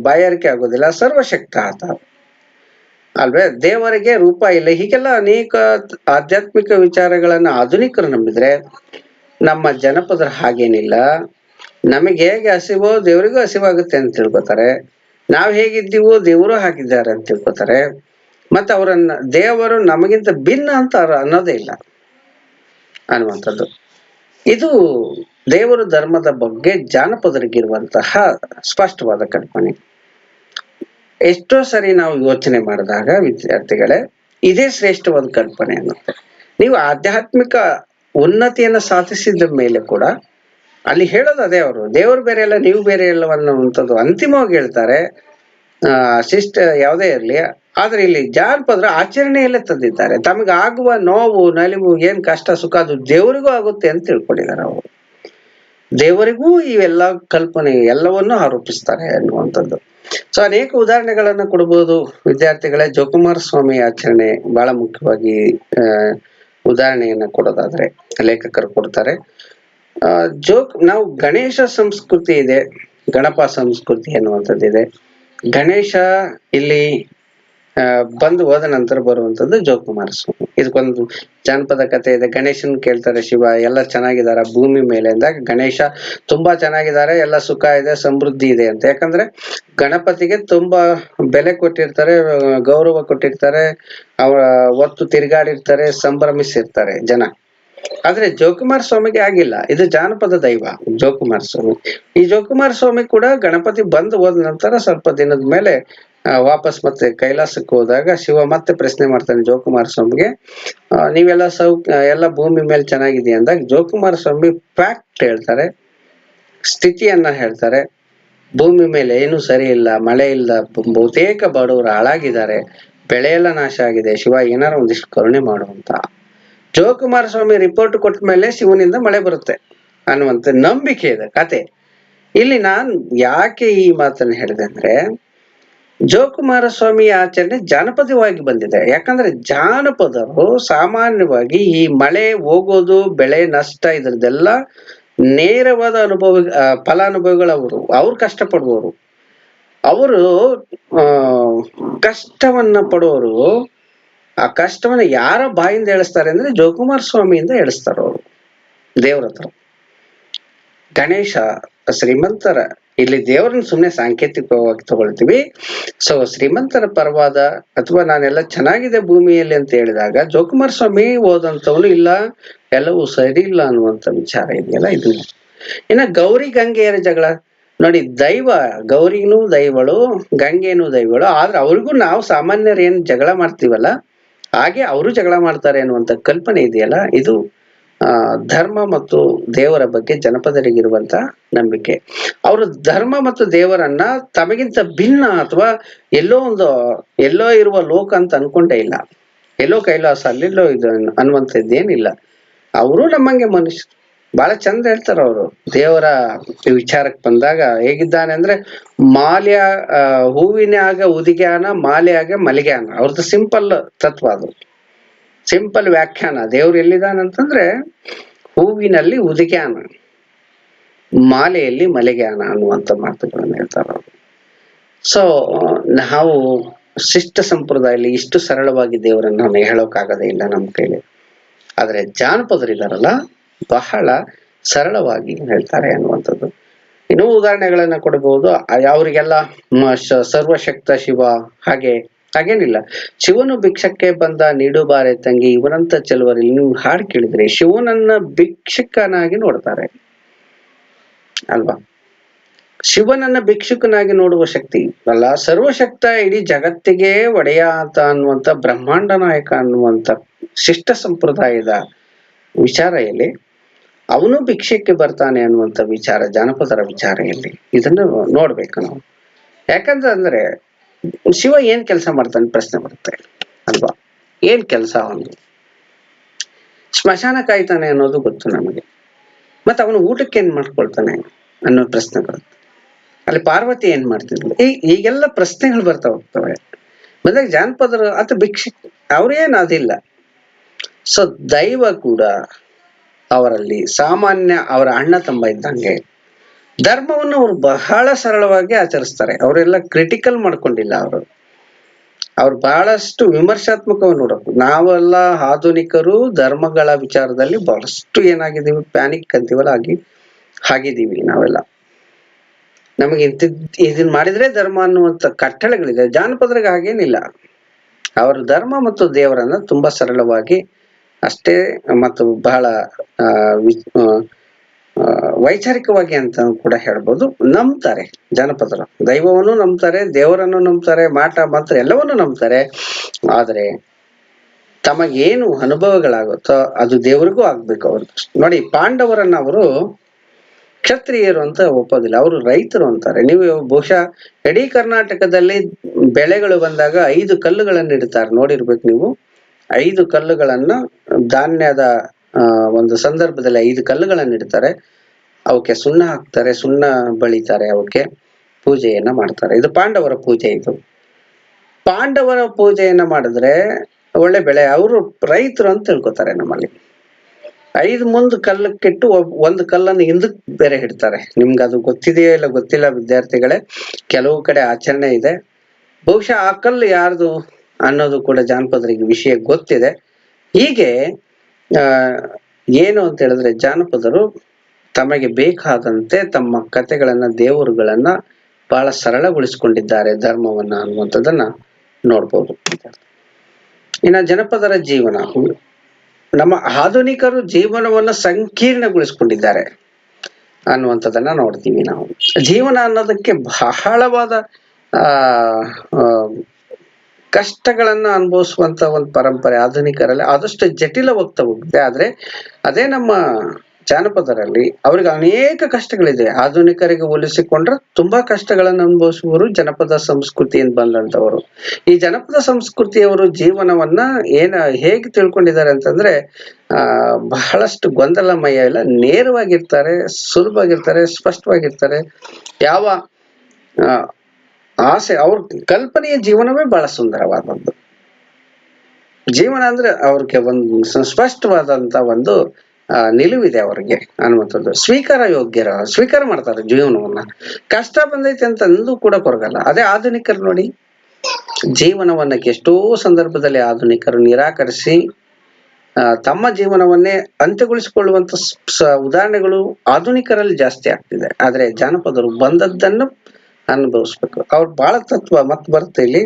ಬಾಯಾರಿಕೆ ಆಗೋದಿಲ್ಲ, ಸರ್ವಶಕ್ತ ಆತ ಅಲ್ವೇ, ದೇವರಿಗೆ ರೂಪ ಇಲ್ಲ. ಹೀಗೆಲ್ಲ ಅನೇಕ ಆಧ್ಯಾತ್ಮಿಕ ವಿಚಾರಗಳನ್ನ ಆಧುನಿಕರು ನಂಬಿದ್ರೆ, ನಮ್ಮ ಜನಪದರ ಹಾಗೇನಿಲ್ಲ. ನಮಗೆ ಹೇಗೆ ಹಸಿವೋ ದೇವರಿಗೂ ಹಸಿವಾಗುತ್ತೆ ಅಂತ ತಿಳ್ಕೊತಾರೆ. ನಾವ್ ಹೇಗಿದ್ದೀವೋ ದೇವರು ಹಾಕಿದ್ದಾರೆ ಅಂತ ತಿಳ್ಕೊತಾರೆ. ಮತ್ತೆ ಅವರನ್ನ ದೇವರು ನಮಗಿಂತ ಭಿನ್ನ ಅಂತ ಅನ್ನೋದೇ ಇಲ್ಲ ಅನ್ನುವಂಥದ್ದು. ಇದು ದೇವರ ಧರ್ಮದ ಬಗ್ಗೆ ಜಾನಪದರಿಗಿರುವಂತಹ ಸ್ಪಷ್ಟವಾದ ಕಲ್ಪನೆ. ಎಷ್ಟೋ ಸರಿ ನಾವು ಯೋಚನೆ ಮಾಡಿದಾಗ ವಿದ್ಯಾರ್ಥಿಗಳೇ, ಇದೇ ಶ್ರೇಷ್ಠವಾದ ಕಲ್ಪನೆ ಅನ್ನುತ್ತೆ. ನೀವು ಆಧ್ಯಾತ್ಮಿಕ ಉನ್ನತಿಯನ್ನ ಸಾಧಿಸಿದ ಮೇಲೆ ಕೂಡ ಅಲ್ಲಿ ಹೇಳೋದು ಅದೇ, ಅವರು ದೇವರು ಬೇರೆ ಅಲ್ಲ, ನೀವು ಬೇರೆ ಅಲ್ಲ ಅನ್ನುವಂಥದ್ದು ಅಂತಿಮವಾಗಿ ಹೇಳ್ತಾರೆ. ಶಿಷ್ಟ ಯಾವುದೇ ಇರಲಿ, ಆದ್ರೆ ಇಲ್ಲಿ ಜಾನಪದರ ಆಚರಣೆಯಲ್ಲೇ ತಂದಿದ್ದಾರೆ. ತಮಗಾಗುವ ನೋವು, ನಲಿವು, ಏನ್ ಕಷ್ಟ ಸುಖ ಅದು ದೇವರಿಗೂ ಆಗುತ್ತೆ ಅಂತ ತಿಳ್ಕೊಂಡಿದ್ದಾರೆ ಅವರು. ದೇವರಿಗೂ ಇವೆಲ್ಲ ಕಲ್ಪನೆ ಎಲ್ಲವನ್ನೂ ಆರೋಪಿಸ್ತಾರೆ ಅನ್ನುವಂಥದ್ದು. ಸೊ ಅನೇಕ ಉದಾಹರಣೆಗಳನ್ನ ಕೊಡಬಹುದು ವಿದ್ಯಾರ್ಥಿಗಳೇ. ಜೋಕುಮಾರ ಸ್ವಾಮಿ ಆಚರಣೆ ಬಹಳ ಮುಖ್ಯವಾಗಿ ಉದಾಹರಣೆಯನ್ನ ಕೊಡೋದಾದ್ರೆ ಲೇಖಕರು ಕೊಡ್ತಾರೆ. ನಾವು ಗಣೇಶ ಸಂಸ್ಕೃತಿ ಇದೆ, ಗಣಪ ಸಂಸ್ಕೃತಿ ಅನ್ನುವಂಥದ್ದಿದೆ. ಗಣೇಶ ಇಲ್ಲಿ ಬಂದು ಹೋದ ನಂತರ ಬರುವಂತದ್ದು ಜೋಕುಮಾರ ಸ್ವಾಮಿ. ಇದಕ್ಕೊಂದು ಜಾನಪದ ಕಥೆ ಇದೆ. ಗಣೇಶನ್ ಕೇಳ್ತಾರೆ ಶಿವ, ಎಲ್ಲ ಚೆನ್ನಾಗಿದಾರ ಭೂಮಿ ಮೇಲೆ ಅಂದಾಗ ಗಣೇಶ ತುಂಬಾ ಚೆನ್ನಾಗಿದ್ದಾರೆ, ಎಲ್ಲ ಸುಖ ಇದೆ, ಸಮೃದ್ಧಿ ಇದೆ ಅಂತ. ಯಾಕಂದ್ರೆ ಗಣಪತಿಗೆ ತುಂಬಾ ಬೆಲೆ ಕೊಟ್ಟಿರ್ತಾರೆ, ಗೌರವ ಕೊಟ್ಟಿರ್ತಾರೆ, ಅವರ ಹೊತ್ತು ತಿರುಗಾಡಿರ್ತಾರೆ, ಸಂಭ್ರಮಿಸಿರ್ತಾರೆ ಜನ. ಆದ್ರೆ ಜೋಕುಮಾರ ಸ್ವಾಮಿಗೆ ಆಗಿಲ್ಲ. ಇದು ಜಾನಪದ ದೈವ ಜೋಕುಮಾರ ಸ್ವಾಮಿ. ಈ ಜೋಕುಮಾರ ಸ್ವಾಮಿ ಕೂಡ ಗಣಪತಿ ಬಂದು ಹೋದ ನಂತರ ಸ್ವಲ್ಪ ದಿನದ ಮೇಲೆ ವಾಪಸ್ ಮತ್ತೆ ಕೈಲಾಸಕ್ಕೆ ಹೋದಾಗ ಶಿವ ಮತ್ತೆ ಪ್ರಶ್ನೆ ಮಾಡ್ತಾನೆ ಜೋಕುಮಾರ ಸ್ವಾಮಿಗೆ, ನೀವೆಲ್ಲ ಎಲ್ಲ ಭೂಮಿ ಮೇಲೆ ಚೆನ್ನಾಗಿದೆ ಅಂದಾಗ ಜೋಕುಮಾರ ಸ್ವಾಮಿ ಫ್ಯಾಕ್ಟ್ ಹೇಳ್ತಾರೆ, ಸ್ಥಿತಿಯನ್ನ ಹೇಳ್ತಾರೆ. ಭೂಮಿ ಮೇಲೆ ಏನು ಸರಿ ಇಲ್ಲ, ಮಳೆ ಇಲ್ಲ, ಬಹುತೇಕ ಬಡವರು ಹಾಳಾಗಿದ್ದಾರೆ, ಬೆಳೆ ಎಲ್ಲ ನಾಶ ಆಗಿದೆ, ಶಿವ ಏನಾರ ಒಂದಿಷ್ಟು ಕರುಣೆ ಮಾಡುವಂತ. ಜೋಕುಮಾರ ಸ್ವಾಮಿ ರಿಪೋರ್ಟ್ ಕೊಟ್ಟ ಮೇಲೆ ಶಿವನಿಂದ ಮಳೆ ಬರುತ್ತೆ ಅನ್ನುವಂತ ನಂಬಿಕೆ ಇದೆ ಕತೆ. ಇಲ್ಲಿ ನಾನ್ ಯಾಕೆ ಈ ಮಾತನ್ನ ಹೇಳಿದೆ ಅಂದ್ರೆ, ಜೋಕುಮಾರಸ್ವಾಮಿ ಆಚರಣೆ ಜಾನಪದವಾಗಿ ಬಂದಿದೆ. ಯಾಕಂದ್ರೆ ಜಾನಪದರು ಸಾಮಾನ್ಯವಾಗಿ ಈ ಮಳೆ ಹೋಗೋದು, ಬೆಳೆ ನಷ್ಟ ಇದ್ರದ್ದೆಲ್ಲ ನೇರವಾದ ಫಲಾನುಭವಿಗಳು ಅವ್ರು ಕಷ್ಟಪಡುವವರು. ಅವರು ಆ ಕಷ್ಟವನ್ನ ಪಡೋರು. ಆ ಕಷ್ಟವನ್ನ ಯಾರ ಬಾಯಿಂದ ಹೇಳಿಸ್ತಾರೆ ಅಂದ್ರೆ ಜೋಕುಮಾರ ಸ್ವಾಮಿಯಿಂದ ಹೇಳಿಸ್ತಾರ ಅವರು ದೇವ್ರ ಹತ್ರ. ಗಣೇಶ ಶ್ರೀಮಂತರ, ಇಲ್ಲಿ ದೇವರನ್ನ ಸುಮ್ಮನೆ ಸಾಂಕೇತಿಕವಾಗಿ ತಗೊಳ್ತೀವಿ. ಸೊ ಶ್ರೀಮಂತರ ಪರವಾದ ಅಥವಾ ನಾನೆಲ್ಲ ಚೆನ್ನಾಗಿದೆ ಭೂಮಿಯಲ್ಲಿ ಅಂತ ಹೇಳಿದಾಗ ಜೋಕುಮಾರ ಸ್ವಾಮಿ ಹೋದಂತವನು ಇಲ್ಲ, ಎಲ್ಲವೂ ಸರಿ ಇಲ್ಲ ಅನ್ನುವಂತ ವಿಚಾರ ಇದೆಯಲ್ಲ ಇದು. ಇನ್ನ ಗೌರಿ ಗಂಗೆಯರ ಜಗಳ ನೋಡಿ, ದೈವ ಗೌರಿನೂ ದೈವಳು, ಗಂಗೆನೂ ದೈವಳು. ಆದ್ರೆ ಅವ್ರಿಗೂ ನಾವು ಸಾಮಾನ್ಯರು ಏನ್ ಜಗಳ ಮಾಡ್ತೀವಲ್ಲ ಹಾಗೆ ಅವರು ಜಗಳ ಮಾಡ್ತಾರೆ ಅನ್ನುವಂತ ಕಲ್ಪನೆ ಇದೆಯಲ್ಲ, ಇದು ಧರ್ಮ ಮತ್ತು ದೇವರ ಬಗ್ಗೆ ಜನಪದರಿಗಿರುವಂತ ನಂಬಿಕೆ. ಅವರು ಧರ್ಮ ಮತ್ತು ದೇವರನ್ನ ತಮಗಿಂತ ಭಿನ್ನ ಅಥವಾ ಎಲ್ಲೋ ಇರುವ ಲೋಕ ಅಂತ ಅನ್ಕೊಂಡೇ ಇಲ್ಲ. ಎಲ್ಲೋ ಕೈಲಾಸ ಅಲ್ಲೆಲ್ಲೋ ಇದು ಅನ್ನುವಂಥದ್ದೇನಿಲ್ಲ. ಅವರು ನಮ್ಮಂಗೆ ಮನುಷ್ಯ. ಬಹಳ ಚಂದ ಹೇಳ್ತಾರ ಅವರು ದೇವರ ವಿಚಾರಕ್ಕೆ ಬಂದಾಗ. ಹೇಗಿದ್ದಾನೆ ಅಂದ್ರೆ ಮಾಲ್ಯ ಹೂವಿನಾಗ ಉದಿಗ್ಯಾನ, ಮಾಲೆಯಾಗ ಮಲಿಗ್ಯಾನ. ಅವ್ರದ್ದು ಸಿಂಪಲ್ ತತ್ವ, ಅದು ಸಿಂಪಲ್ ವ್ಯಾಖ್ಯಾನ. ದೇವ್ರು ಎಲ್ಲಿದ್ದಾನಂತಂದ್ರೆ ಹೂವಿನಲ್ಲಿ ಉದಿಗ್ಯಾನ, ಮಾಲೆಯಲ್ಲಿ ಮಲಿಗ್ಯಾನ ಅನ್ನುವಂತ ಮಾತುಗಳನ್ನು ಹೇಳ್ತಾರ ಅವರು. ಸೊ ನಾವು ಶಿಷ್ಟ ಸಂಪ್ರದಾಯದಲ್ಲಿ ಇಷ್ಟು ಸರಳವಾಗಿ ದೇವರನ್ನ ನಾವು ಹೇಳೋಕ್ಕಾಗದೇ ಇಲ್ಲ ನಮ್ಮ ಕೈಲಿ. ಆದ್ರೆ ಜಾನಪದರಿದಾರಲ್ಲ ಬಹಳ ಸರಳವಾಗಿ ಹೇಳ್ತಾರೆ ಅನ್ನುವಂಥದ್ದು. ಇನ್ನೂ ಉದಾಹರಣೆಗಳನ್ನ ಕೊಡಬಹುದು. ಅವರಿಗೆಲ್ಲ ಸರ್ವಶಕ್ತ ಶಿವ ಹಾಗೇನಿಲ್ಲ. ಶಿವನು ಭಿಕ್ಷಕ್ಕೆ ಬಂದ ನೀಡುಬಾರೆ ತಂಗಿ, ಇವನಂತ ಚೆಲುವರಲ್ಲಿ ನೀವು ಹಾಡು ಕೇಳಿದ್ರೆ ಶಿವನನ್ನ ಭಿಕ್ಷುಕನಾಗಿ ನೋಡ್ತಾರೆ ಅಲ್ವಾ. ಶಿವನನ್ನ ಭಿಕ್ಷುಕನಾಗಿ ನೋಡುವ ಶಕ್ತಿ ಅಲ್ಲ, ಸರ್ವಶಕ್ತ ಇಡೀ ಜಗತ್ತಿಗೆ ಒಡೆಯ ಅಂತ ಅನ್ನುವಂತ ಬ್ರಹ್ಮಾಂಡ ನಾಯಕ ಅನ್ನುವಂತ ಶಿಷ್ಟ ಸಂಪ್ರದಾಯದ ವಿಚಾರ ಎಲ್ಲಿ, ಅವನು ಭಿಕ್ಷಕ್ಕೆ ಬರ್ತಾನೆ ಅನ್ನುವಂತ ವಿಚಾರ ಜಾನಪದರ ವಿಚಾರ ಎಲ್ಲಿ, ಇದನ್ನು ನೋಡ್ಬೇಕು ನಾವು. ಯಾಕಂದ್ರೆ ಶಿವ ಏನ್ ಕೆಲಸ ಮಾಡ್ತಾನೆ ಪ್ರಶ್ನೆ ಬರುತ್ತೆ ಅಲ್ವಾ. ಏನ್ ಕೆಲಸ ಅವನು? ಸ್ಮಶಾನ ಕಾಯ್ತಾನೆ ಅನ್ನೋದು ಗೊತ್ತು ನಮಗೆ. ಮತ್ತೆ ಅವನು ಊಟಕ್ಕೆ ಏನ್ ಮಾಡ್ಕೊಳ್ತಾನೆ ಅನ್ನೋ ಪ್ರಶ್ನೆ ಬರುತ್ತೆ. ಅಲ್ಲಿ ಪಾರ್ವತಿ ಏನ್ ಮಾಡ್ತಿದ್ಲು? ಈಗೆಲ್ಲ ಪ್ರಶ್ನೆಗಳು ಬರ್ತಾ ಹೋಗ್ತವೆ. ಬಂದಾಗ ಜಾನಪದರು ಅಥವಾ ಭಿಕ್ಷೆ ಅವ್ರೇನ್ ಅದಿಲ್ಲ. ಸೊ ದೈವ ಕೂಡ ಅವರಲ್ಲಿ ಸಾಮಾನ್ಯ ಅವರ ಅಣ್ಣ ತಮ್ಮ ಇದ್ದಂಗೆ. ಧರ್ಮವನ್ನು ಅವರು ಬಹಳ ಸರಳವಾಗಿ ಆಚರಿಸ್ತಾರೆ. ಅವರೆಲ್ಲ ಕ್ರಿಟಿಕಲ್ ಮಾಡ್ಕೊಂಡಿಲ್ಲ. ಅವ್ರು ಬಹಳಷ್ಟು ವಿಮರ್ಶಾತ್ಮಕವಾಗಿ ನೋಡೋದು. ನಾವೆಲ್ಲ ಆಧುನಿಕರು ಧರ್ಮಗಳ ವಿಚಾರದಲ್ಲಿ ಬಹಳಷ್ಟು ಏನಾಗಿದ್ದೀವಿ, ಪ್ಯಾನಿಕ್ ಅಂತೀವಲ್ಲ ಆಗಿದ್ದೀವಿ ನಾವೆಲ್ಲ. ನಮಗೆ ಇದನ್ ಮಾಡಿದ್ರೆ ಧರ್ಮ ಅನ್ನುವಂತ ಕಟ್ಟಳೆಗಳಿದೆ. ಜಾನಪದರಿಗೆ ಹಾಗೇನಿಲ್ಲ. ಅವರ ಧರ್ಮ ಮತ್ತು ದೇವರನ್ನ ತುಂಬಾ ಸರಳವಾಗಿ ಅಷ್ಟೇ ಮತ್ತು ಬಹಳ ವೈಚಾರಿಕವಾಗಿ ಅಂತ ಕೂಡ ಹೇಳ್ಬೋದು ನಂಬ್ತಾರೆ. ಜನಪದರು ದೈವವನ್ನು ನಂಬ್ತಾರೆ, ದೇವರನ್ನು ನಂಬ್ತಾರೆ, ಮಾಟ ಮಂತ್ರ ಎಲ್ಲವನ್ನೂ ನಂಬ್ತಾರೆ. ಆದ್ರೆ ತಮಗೇನು ಅನುಭವಗಳಾಗುತ್ತೋ ಅದು ದೇವರಿಗೂ ಆಗ್ಬೇಕು. ಅವ್ರು ನೋಡಿ, ಪಾಂಡವರನ್ನ ಅವರು ಕ್ಷತ್ರಿಯರು ಅಂತ ಒಪ್ಪೋದಿಲ್ಲ, ಅವರು ರೈತರು ಅಂತಾರೆ. ನೀವು ಬಹುಶಃ ಇಡೀ ಕರ್ನಾಟಕದಲ್ಲಿ ಬೆಳೆಗಳು ಬಂದಾಗ 5 ಕಲ್ಲುಗಳನ್ನು ಇಡ್ತಾರೆ, ನೋಡಿರ್ಬೇಕು ನೀವು. 5 ಕಲ್ಲುಗಳನ್ನ ಧಾನ್ಯದ ಒಂದು ಸಂದರ್ಭದಲ್ಲಿ 5 ಕಲ್ಲುಗಳನ್ನು ಇಡ್ತಾರೆ. ಅವಕ್ಕೆ ಸುಣ್ಣ ಹಾಕ್ತಾರೆ, ಸುಣ್ಣ ಬಳಿತಾರೆ, ಅವಕ್ಕೆ ಪೂಜೆಯನ್ನ ಮಾಡ್ತಾರೆ. ಇದು ಪಾಂಡವರ ಪೂಜೆ. ಇದು ಪಾಂಡವರ ಪೂಜೆಯನ್ನ ಮಾಡಿದ್ರೆ ಒಳ್ಳೆ ಬೆಳೆ. ಅವರು ರೈತರು ಅಂತ ತಿಳ್ಕೊತಾರೆ. ನಮ್ಮಲ್ಲಿ 5 ಮುಂದ್ ಕಲ್ಲಕ್ಕಿಟ್ಟು ಒಂದು ಕಲ್ಲನ್ನು ಹಿಂದಕ್ ಬೇರೆ ಇಡ್ತಾರೆ. ನಿಮ್ಗೆ ಅದು ಗೊತ್ತಿದೆಯೋ ಇಲ್ಲ ಗೊತ್ತಿಲ್ಲ ವಿದ್ಯಾರ್ಥಿಗಳೇ, ಕೆಲವು ಕಡೆ ಆಚರಣೆ ಇದೆ. ಬಹುಶಃ ಆ ಕಲ್ಲು ಯಾರ್ದು ಅನ್ನೋದು ಕೂಡ ಜಾನಪದರಿಗೆ ವಿಷಯ ಗೊತ್ತಿದೆ. ಹೀಗೆ ಏನು ಅಂತ ಹೇಳಿದ್ರೆ ಜಾನಪದರು ತಮಗೆ ಬೇಕಾದಂತೆ ತಮ್ಮ ಕಥೆಗಳನ್ನ, ದೇವರುಗಳನ್ನ ಬಹಳ ಸರಳಗೊಳಿಸಿಕೊಂಡಿದ್ದಾರೆ ಧರ್ಮವನ್ನ ಅನ್ನುವಂಥದ್ದನ್ನ ನೋಡ್ಬೋದು. ಇನ್ನ ಜನಪದರ ಜೀವನ, ನಮ್ಮ ಆಧುನಿಕರು ಜೀವನವನ್ನ ಸಂಕೀರ್ಣಗೊಳಿಸ್ಕೊಂಡಿದ್ದಾರೆ ಅನ್ನುವಂಥದ್ದನ್ನ ನೋಡ್ತೀವಿ ನಾವು. ಜೀವನ ಅನ್ನೋದಕ್ಕೆ ಬಹಳವಾದ ಕಷ್ಟಗಳನ್ನ ಅನುಭವಿಸುವಂತ ಒಂದು ಪರಂಪರೆ ಆಧುನಿಕರಲ್ಲಿ ಆದಷ್ಟು ಜಟಿಲವಾಗ್ತಾ ಹೋಗಿದೆ. ಆದ್ರೆ ಅದೇ ನಮ್ಮ ಜಾನಪದರಲ್ಲಿ ಅವ್ರಿಗೆ ಅನೇಕ ಕಷ್ಟಗಳಿದೆ. ಆಧುನಿಕರಿಗೆ ಹೋಲಿಸಿಕೊಂಡ್ರೆ ತುಂಬಾ ಕಷ್ಟಗಳನ್ನು ಅನುಭವಿಸುವವರು ಜನಪದ ಸಂಸ್ಕೃತಿಯಿಂದ ಬಂದಂತವರು. ಈ ಜನಪದ ಸಂಸ್ಕೃತಿಯವರು ಜೀವನವನ್ನ ಹೇಗೆ ತಿಳ್ಕೊಂಡಿದ್ದಾರೆ ಅಂತಂದ್ರೆ ಬಹಳಷ್ಟು ಗೊಂದಲಮಯ ಇಲ್ಲ, ನೇರವಾಗಿರ್ತಾರೆ, ಸುಲಭವಾಗಿರ್ತಾರೆ, ಸ್ಪಷ್ಟವಾಗಿರ್ತಾರೆ. ಯಾವ ಆಸೆ, ಅವ್ರ ಕಲ್ಪನೆಯ ಜೀವನವೇ ಬಹಳ ಸುಂದರವಾದದ್ದು. ಜೀವನ ಅಂದ್ರೆ ಅವ್ರಿಗೆ ಒಂದು ಸ್ಪಷ್ಟವಾದಂತ ಒಂದು ನಿಲುವಿದೆ ಅವ್ರಿಗೆ ಅನ್ನುವಂಥದ್ದು. ಸ್ವೀಕಾರ ಯೋಗ್ಯರ ಸ್ವೀಕಾರ ಮಾಡ್ತಾರೆ ಜೀವನವನ್ನ. ಕಷ್ಟ ಬಂದೈತೆ ಅಂತ ಅಂದು ಕೂಡ ಕೊರಗಲ್ಲ. ಅದೇ ಆಧುನಿಕರು ನೋಡಿ, ಜೀವನವನ್ನ ಎಷ್ಟೋ ಸಂದರ್ಭದಲ್ಲಿ ಆಧುನಿಕರು ನಿರಾಕರಿಸಿ ತಮ್ಮ ಜೀವನವನ್ನೇ ಅಂತ್ಯಗೊಳಿಸಿಕೊಳ್ಳುವಂತ ಉದಾಹರಣೆಗಳು ಆಧುನಿಕರಲ್ಲಿ ಜಾಸ್ತಿ ಆಗ್ತಿದೆ. ಆದ್ರೆ ಜಾನಪದರು ಬಂದದ್ದನ್ನು ಅನುಭವಿಸ್ಬೇಕು. ಅವ್ರು ಬಹಳ ತತ್ವ ಮತ್ ಬರುತ್ತೆ ಇಲ್ಲಿ.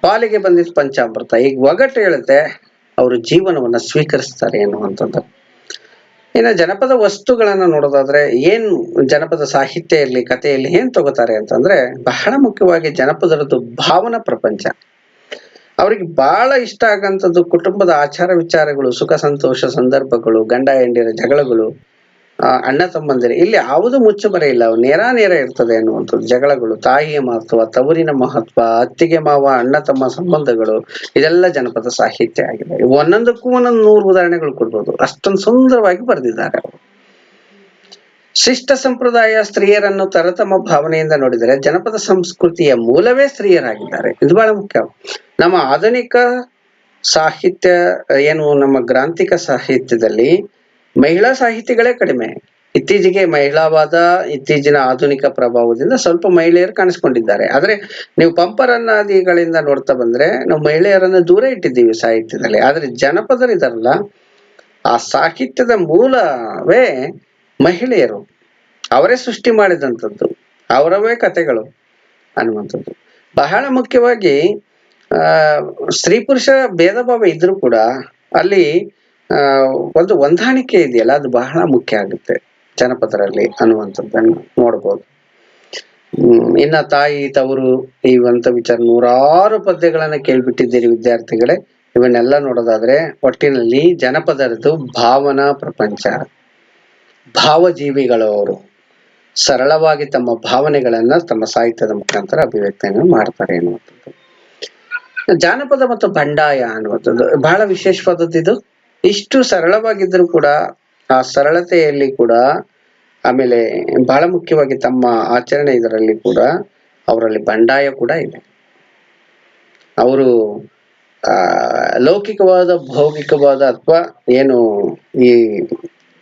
ಪಾಲಿಗೆ ಬಂದಿದ್ ಪಂಚಾಮೃತ, ಈಗ ಒಗಟ್ಟು ಹೇಳುತ್ತೆ, ಅವರು ಜೀವನವನ್ನ ಸ್ವೀಕರಿಸ್ತಾರೆ ಎನ್ನುವಂಥದ್ದು. ಇನ್ನು ಜನಪದ ವಸ್ತುಗಳನ್ನ ನೋಡೋದಾದ್ರೆ, ಏನ್ ಜನಪದ ಸಾಹಿತ್ಯ ಕಥೆಯಲ್ಲಿ ಏನ್ ತಗೋತಾರೆ ಅಂತಂದ್ರೆ, ಬಹಳ ಮುಖ್ಯವಾಗಿ ಜನಪದರದ್ದು ಭಾವನಾ ಪ್ರಪಂಚ. ಅವ್ರಿಗೆ ಬಹಳ ಇಷ್ಟ ಆಗಂತದ್ದು ಕುಟುಂಬದ ಆಚಾರ ವಿಚಾರಗಳು, ಸುಖ ಸಂತೋಷ ಸಂದರ್ಭಗಳು, ಗಂಡ ಹೆಂಡಿರ ಜಗಳಗಳು, ಅಣ್ಣ ತಮ್ಮಂದಿರು, ಇಲ್ಲಿ ಯಾವುದು ಮುಚ್ಚುಮರೆ ಇಲ್ಲ, ನೇರ ಇರ್ತದೆ ಅನ್ನುವಂಥದ್ದು. ಜಗಳಗಳು, ತಾಯಿಯ ಮಹತ್ವ, ತವರಿನ ಮಹತ್ವ, ಅತ್ತಿಗೆ ಮಾವ ಅಣ್ಣ ತಮ್ಮ ಸಂಬಂಧಗಳು, ಇದೆಲ್ಲ ಜನಪದ ಸಾಹಿತ್ಯ ಆಗಿದೆ. ಒಂದೊಂದಕ್ಕೂ 100 ಉದಾಹರಣೆಗಳು ಕೊಡ್ಬೋದು, ಅಷ್ಟೊಂದು ಸುಂದರವಾಗಿ ಬರೆದಿದ್ದಾರೆ ಅವರು. ಶಿಷ್ಟ ಸಂಪ್ರದಾಯ, ಸ್ತ್ರೀಯರನ್ನು ತರತಮ ಭಾವನೆಯಿಂದ ನೋಡಿದರೆ ಜನಪದ ಸಂಸ್ಕೃತಿಯ ಮೂಲವೇ ಸ್ತ್ರೀಯರಾಗಿದ್ದಾರೆ. ಇದು ಬಹಳ ಮುಖ್ಯ. ನಮ್ಮ ಆಧುನಿಕ ಸಾಹಿತ್ಯ ನಮ್ಮ ಗ್ರಾಂಥಿಕ ಸಾಹಿತ್ಯದಲ್ಲಿ ಮಹಿಳಾ ಸಾಹಿತಿಗಳೇ ಕಡಿಮೆ. ಇತ್ತೀಚೆಗೆ ಮಹಿಳಾವಾದ, ಇತ್ತೀಚಿನ ಆಧುನಿಕ ಪ್ರಭಾವದಿಂದ ಸ್ವಲ್ಪ ಮಹಿಳೆಯರು ಕಾಣಿಸ್ಕೊಂಡಿದ್ದಾರೆ. ಆದ್ರೆ ನೀವು ಪಂಪರನ್ನಾದಿಗಳಿಂದ ನೋಡ್ತಾ ಬಂದ್ರೆ ನಾವು ಮಹಿಳೆಯರನ್ನ ದೂರ ಇಟ್ಟಿದ್ದೀವಿ ಸಾಹಿತ್ಯದಲ್ಲಿ. ಆದ್ರೆ ಜನಪದರಿದಾರಲ್ಲ, ಆ ಸಾಹಿತ್ಯದ ಮೂಲವೇ ಮಹಿಳೆಯರು. ಅವರೇ ಸೃಷ್ಟಿ ಮಾಡಿದಂಥದ್ದು, ಅವರವೇ ಕಥೆಗಳು ಅನ್ನುವಂಥದ್ದು. ಬಹಳ ಮುಖ್ಯವಾಗಿ ಸ್ತ್ರೀ ಪುರುಷ ಭೇದ ಭಾವ ಇದ್ರೂ ಕೂಡ ಅಲ್ಲಿ ಒಂದು ಹೊಂದಾಣಿಕೆ ಇದೆಯಲ್ಲ, ಅದು ಬಹಳ ಮುಖ್ಯ ಆಗುತ್ತೆ ಜನಪದರಲ್ಲಿ ಅನ್ನುವಂಥದ್ದನ್ನು ನೋಡ್ಬೋದು. ಇನ್ನ ತಾಯಿ ತವರು ಇವಂತ ವಿಚಾರ ನೂರಾರು ಪದ್ಯಗಳನ್ನ ಕೇಳ್ಬಿಟ್ಟಿದ್ದೀರಿ ವಿದ್ಯಾರ್ಥಿಗಳೇ. ಇವನ್ನೆಲ್ಲ ನೋಡೋದಾದ್ರೆ ಒಟ್ಟಿನಲ್ಲಿ ಜನಪದರದ್ದು ಭಾವನಾ ಪ್ರಪಂಚ. ಭಾವಜೀವಿಗಳು ಅವರು ಸರಳವಾಗಿ ತಮ್ಮ ಭಾವನೆಗಳನ್ನ ತಮ್ಮ ಸಾಹಿತ್ಯದ ಮುಖಾಂತರ ಅಭಿವ್ಯಕ್ತಿಯನ್ನು ಮಾಡ್ತಾರೆ ಎನ್ನುವಂಥದ್ದು. ಜಾನಪದ ಮತ್ತು ಬಂಡಾಯ ಅನ್ನುವಂಥದ್ದು ಬಹಳ ವಿಶೇಷವಾದದ್ದು. ಇದು ಇಷ್ಟು ಸರಳವಾಗಿದ್ರು ಕೂಡ ಆ ಸರಳತೆಯಲ್ಲಿ ಕೂಡ, ಆಮೇಲೆ ಬಹಳ ಮುಖ್ಯವಾಗಿ ತಮ್ಮ ಆಚರಣೆ ಇದರಲ್ಲಿ ಕೂಡ ಅವರಲ್ಲಿ ಬಂಡಾಯ ಕೂಡ ಇದೆ. ಅವರು ಲೌಕಿಕವಾದ ಭೌಗಿಕವಾದ ಅಥವಾ ಏನು ಈ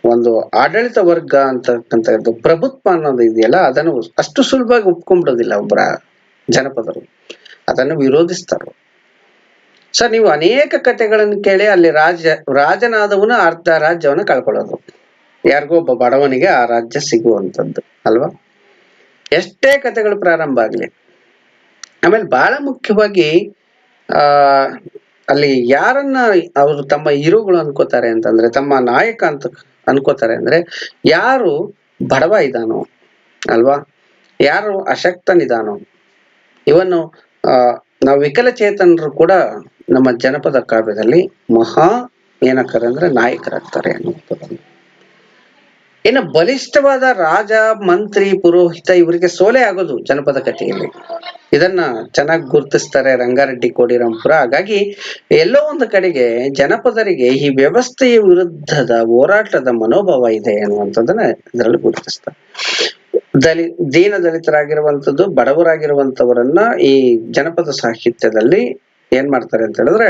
ಒಂದು ಆಡಳಿತ ವರ್ಗ ಅಂತಕ್ಕಂಥದ್ದು ಪ್ರಭುತ್ವ ಅನ್ನೋದು ಇದೆಯಲ್ಲ, ಅದನ್ನು ಅಷ್ಟು ಸುಲಭವಾಗಿ ಒಪ್ಕೊಂಡ್ಬಿಡೋದಿಲ್ಲ ಒಬ್ಬರ ಜನಪದರು, ಅದನ್ನು ವಿರೋಧಿಸ್ತಾರೆ. ಸರ್, ನೀವು ಅನೇಕ ಕಥೆಗಳನ್ನು ಕೇಳಿ ಅಲ್ಲಿ ರಾಜನಾದವನು ಅರ್ಧ ರಾಜ್ಯವನ್ನ ಕಳ್ಕೊಳ್ಳೋದು, ಯಾರಿಗೋ ಒಬ್ಬ ಬಡವನಿಗೆ ಆ ರಾಜ್ಯ ಸಿಗುವಂಥದ್ದು ಅಲ್ವಾ? ಎಷ್ಟೇ ಕಥೆಗಳು ಪ್ರಾರಂಭ ಆಗ್ಲಿ. ಆಮೇಲೆ ಬಹಳ ಮುಖ್ಯವಾಗಿ ಅಲ್ಲಿ ಯಾರನ್ನ ಅವರು ತಮ್ಮ ಹೀರೋಗಳು ಅನ್ಕೋತಾರೆ ಅಂತಂದ್ರೆ, ತಮ್ಮ ನಾಯಕ ಅಂತ ಅನ್ಕೋತಾರೆ ಅಂದ್ರೆ, ಯಾರು ಬಡವ ಇದಾನೋ ಅಲ್ವಾ, ಯಾರು ಅಶಕ್ತನಿದಾನೋ, ಇವನ್ನು ನಾವು ವಿಕಲಚೇತನರು ಕೂಡ ನಮ್ಮ ಜನಪದ ಕಾವ್ಯದಲ್ಲಿ ಮಹಾ ಏನಕ್ಕಾರೆ ಅಂದ್ರೆ ನಾಯಕರಾಗ್ತಾರೆ ಅನ್ನುವಂಥದ್ದು. ಇನ್ನು ಬಲಿಷ್ಠವಾದ ರಾಜ, ಮಂತ್ರಿ, ಪುರೋಹಿತ ಇವರಿಗೆ ಸೋಲೆ ಆಗೋದು ಜನಪದ ಕಥೆಯಲ್ಲಿ. ಇದನ್ನ ಚೆನ್ನಾಗಿ ಗುರುತಿಸ್ತಾರೆ ರಂಗಾರೆಡ್ಡಿ ಕೋಡಿರಾಂಪುರ. ಹಾಗಾಗಿ ಎಲ್ಲೋ ಒಂದು ಕಡೆಗೆ ಜನಪದರಿಗೆ ಈ ವ್ಯವಸ್ಥೆಯ ವಿರುದ್ಧದ ಹೋರಾಟದ ಮನೋಭಾವ ಇದೆ ಅನ್ನುವಂಥದ್ದನ್ನ ಇದರಲ್ಲಿ ಗುರುತಿಸ್ತಾರೆ. ದೀನ ದಲಿತರಾಗಿರುವಂಥದ್ದು, ಬಡವರಾಗಿರುವಂತವರನ್ನ ಈ ಜನಪದ ಸಾಹಿತ್ಯದಲ್ಲಿ ಏನ್ ಮಾಡ್ತಾರೆ ಅಂತ ಹೇಳಿದ್ರೆ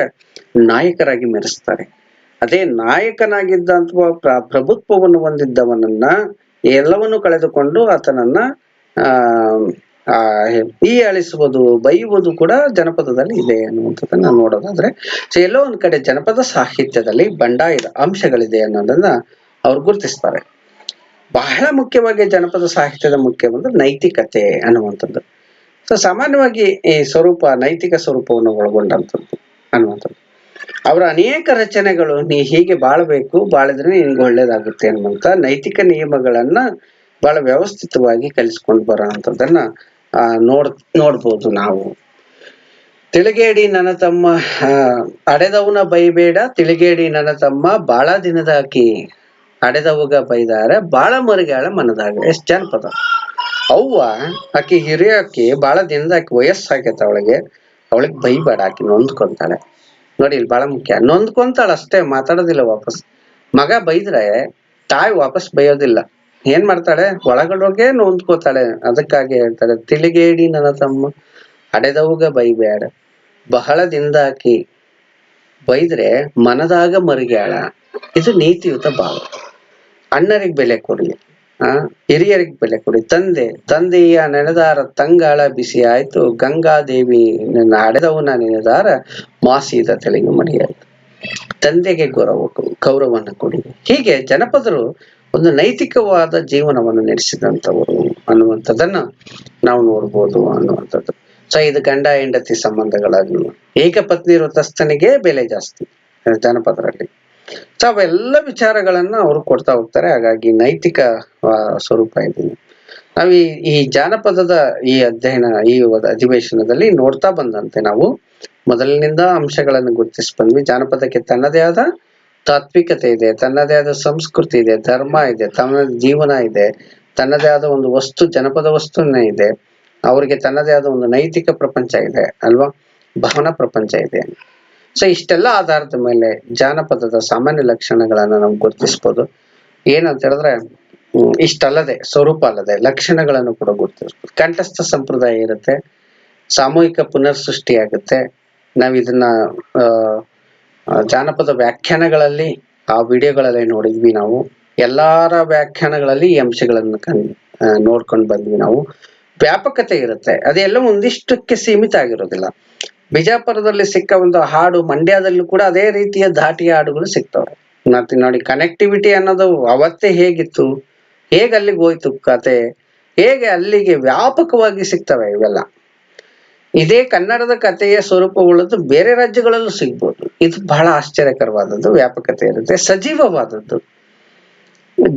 ನಾಯಕರಾಗಿ ಮೆರೆಸ್ತಾರೆ. ಅದೇ ನಾಯಕನಾಗಿದ್ದ ಅಥವಾ ಪ್ರಭುತ್ವವನ್ನು ಹೊಂದಿದ್ದವನನ್ನ ಎಲ್ಲವನ್ನು ಕಳೆದುಕೊಂಡು ಆತನನ್ನ ಹೀಯಾಳಿಸುವುದು, ಬೈಯುವುದು ಕೂಡ ಜನಪದದಲ್ಲಿ ಇದೆ ಅನ್ನುವಂಥದ್ದನ್ನ ನೋಡೋದಾದ್ರೆ, ಎಲ್ಲೋ ಒಂದ್ ಕಡೆ ಜನಪದ ಸಾಹಿತ್ಯದಲ್ಲಿ ಬಂಡಾಯದ ಅಂಶಗಳಿದೆ ಅನ್ನೋದನ್ನ ಅವ್ರು ಗುರುತಿಸ್ತಾರೆ. ಬಹಳ ಮುಖ್ಯವಾಗಿ ಜನಪದ ಸಾಹಿತ್ಯದ ಮುಖ್ಯ ಒಂದು ನೈತಿಕತೆ ಅನ್ನುವಂಥದ್ದು. ಸಾಮಾನ್ಯವಾಗಿ ಈ ಸ್ವರೂಪ ನೈತಿಕ ಸ್ವರೂಪವನ್ನು ಒಳಗೊಂಡಂಥದ್ದು ಅನ್ನುವಂಥದ್ದು. ಅವರ ಅನೇಕ ರಚನೆಗಳು ನೀ ಹೀಗೆ ಬಾಳ್ಬೇಕು, ಬಾಳಿದ್ರೆ ನಿನ್ಗೆ ಒಳ್ಳೇದಾಗುತ್ತೆ ಅನ್ನುವಂತ ನೈತಿಕ ನಿಯಮಗಳನ್ನ ಬಹಳ ವ್ಯವಸ್ಥಿತವಾಗಿ ಕಲಿಸ್ಕೊಂಡು ಬರೋ ಅಂಥದ್ದನ್ನ ನೋಡ್ಬೋದು ನಾವು. ತಿಳಿಗೇಡಿ ನನ್ನ ತಮ್ಮ ಅಡೆದವನ ಬೈಬೇಡ, ತಿಳಿಗೇಡಿ ನನ್ನ ತಮ್ಮ ಬಾಳ ದಿನದಾಕಿ ಅಡೆದವಗ ಬೈದಾರ, ಬಾಳ ಮರಿಗಾಳ ಮನದಾಗ. ಎಷ್ಟ್ ಜನಪದ. ಅವ್ವ ಆಕಿ ಹಿರಿಯಾಕಿ ಬಾಳ ದಿನದಾಕಿ ವಯಸ್ಸಾಗೈತ ಅವಳಿಗೆ ಬೈಬೇಡ, ಆಕಿ ನೊಂದ್ಕೊಂತಾಳೆ. ನೋಡಿ, ಇಲ್ಲಿ ಬಹಳ ಮುಖ್ಯ, ನೊಂದ್ಕೊಂತಾಳ ಅಷ್ಟೇ, ಮಾತಾಡೋದಿಲ್ಲ ವಾಪಸ್. ಮಗ ಬೈದ್ರೆ ತಾಯಿ ವಾಪಸ್ ಬೈಯೋದಿಲ್ಲ, ಏನ್ ಮಾಡ್ತಾಳೆ, ಒಳಗಡೋಗೆ ನೊಂದ್ಕೋತಾಳೆ. ಅದಕ್ಕಾಗಿ ಹೇಳ್ತಾಳೆ, ತಿಳಿಗೇಡಿ ನನ್ನ ತಮ್ಮ ಹಡೆದವುಗ ಬೈಬ್ಯಾಡ, ಬಹಳದಿಂದಾಕಿ ಬೈದ್ರೆ ಮನದಾಗ ಮರುಗ್ಯಾಳ. ಇದು ನೀತಿಯುತ ಭಾವ. ಅಣ್ಣರಿಗೆ ಬೆಲೆ ಕೊಡಿ, ಹಿರಿಯರಿಗೆ ಬೆಲೆ ಕೊಡಿ. ತಂದೆಯ ನೆನೆದಾರ ತಂಗಾಳ ಬಿಸಿ ಆಯ್ತು, ಗಂಗಾದೇವಿ ನನ್ನ ಹಡೆದವನ ನೆನೆದಾರ ಮಾಸಿದ ತೆಲಿಗೆ ಮಡಿಯಾಯ್ತು. ತಂದೆಗೆ ಗೌರವವನ್ನು ಕೊಡಿ. ಹೀಗೆ ಜನಪದರು ಒಂದು ನೈತಿಕವಾದ ಜೀವನವನ್ನು ನಡೆಸಿದಂಥವರು ಅನ್ನುವಂಥದ್ದನ್ನ ನಾವು ನೋಡ್ಬೋದು ಅನ್ನುವಂಥದ್ದು. ಸೊ ಇದು ಗಂಡ ಹೆಂಡತಿ ಸಂಬಂಧಗಳಲ್ಲಿ ಏಕಪತ್ನಿ ವೃತಸ್ಥನಿಗೆ ಬೆಲೆ ಜಾಸ್ತಿ ಜನಪದರಲ್ಲಿ. ಸೊ ಅವೆಲ್ಲ ವಿಚಾರಗಳನ್ನ ಅವರು ಕೊಡ್ತಾ ಹೋಗ್ತಾರೆ. ಹಾಗಾಗಿ ನೈತಿಕ ಸ್ವರೂಪ ಇದೆ. ನಾವು ಈ ಜಾನಪದದ ಈ ಅಧ್ಯಯನ, ಈ ಅಧಿವೇಶನದಲ್ಲಿ ನೋಡ್ತಾ ಬಂದಂತೆ ನಾವು ಮೊದಲಿನಿಂದ ಅಂಶಗಳನ್ನು ಗುರುತಿಸಿ ಬಂದ್ವಿ. ಜಾನಪದಕ್ಕೆ ತನ್ನದೇ ಆದ ತಾತ್ವಿಕತೆ ಇದೆ, ತನ್ನದೇ ಆದ ಸಂಸ್ಕೃತಿ ಇದೆ, ಧರ್ಮ ಇದೆ, ತನ್ನ ಜೀವನ ಇದೆ, ತನ್ನದೇ ಆದ ಒಂದು ವಸ್ತು, ಜನಪದ ವಸ್ತುನೇ ಇದೆ. ಅವ್ರಿಗೆ ತನ್ನದೇ ಆದ ಒಂದು ನೈತಿಕ ಪ್ರಪಂಚ ಇದೆ ಅಲ್ವಾ, ಭಾವನಾ ಪ್ರಪಂಚ ಇದೆ. ಸೊ ಇಷ್ಟೆಲ್ಲ ಆಧಾರದ ಮೇಲೆ ಜಾನಪದದ ಸಾಮಾನ್ಯ ಲಕ್ಷಣಗಳನ್ನ ನಾವು ಗುರುತಿಸ್ಬೋದು. ಏನಂತ ಹೇಳಿದ್ರೆ ಇಷ್ಟಲ್ಲದೆ, ಸ್ವರೂಪ ಅಲ್ಲದೆ ಲಕ್ಷಣಗಳನ್ನು ಕೂಡ ಗುರುತಿಸ್ಬೋದು. ಕಂಠಸ್ಥ ಸಂಪ್ರದಾಯ ಇರುತ್ತೆ, ಸಾಮೂಹಿಕ ಪುನರ್ ಸೃಷ್ಟಿ ಆಗುತ್ತೆ. ನಾವ್ ಇದನ್ನ ಜಾನಪದ ವ್ಯಾಖ್ಯಾನಗಳಲ್ಲಿ ಆ ವಿಡಿಯೋಗಳಲ್ಲಿ ನೋಡಿದ್ವಿ. ನಾವು ಎಲ್ಲಾರ ವ್ಯಾಖ್ಯಾನಗಳಲ್ಲಿ ಈ ಅಂಶಗಳನ್ನು ನೋಡ್ಕೊಂಡು ಬಂದ್ವಿ. ನಾವು ವ್ಯಾಪಕತೆ ಇರುತ್ತೆ, ಅದೆಲ್ಲ ಒಂದಿಷ್ಟಕ್ಕೆ ಸೀಮಿತ ಆಗಿರೋದಿಲ್ಲ. ಬಿಜಾಪುರದಲ್ಲಿ ಸಿಕ್ಕ ಒಂದು ಹಾಡು ಮಂಡ್ಯದಲ್ಲೂ ಕೂಡ ಅದೇ ರೀತಿಯ ಧಾಟಿಯ ಹಾಡುಗಳು ಸಿಗ್ತವೆ. ಮತ್ತೆ ನೋಡಿ, ಕನೆಕ್ಟಿವಿಟಿ ಅನ್ನೋದು ಅವತ್ತೇ ಹೇಗಿತ್ತು, ಹೇಗೆ ಅಲ್ಲಿಗೆ ಹೋಯ್ತು ಕತೆ, ಹೇಗೆ ಅಲ್ಲಿಗೆ ವ್ಯಾಪಕವಾಗಿ ಸಿಗ್ತವೆ ಇವೆಲ್ಲ. ಇದೇ ಕನ್ನಡದ ಕಥೆಯ ಸ್ವರೂಪವುಳ್ಳದ್ದು ಬೇರೆ ರಾಜ್ಯಗಳಲ್ಲೂ ಸಿಗ್ಬೋದು. ಇದು ಬಹಳ ಆಶ್ಚರ್ಯಕರವಾದದ್ದು, ವ್ಯಾಪಕತೆ ಇರುತ್ತೆ, ಸಜೀವವಾದದ್ದು.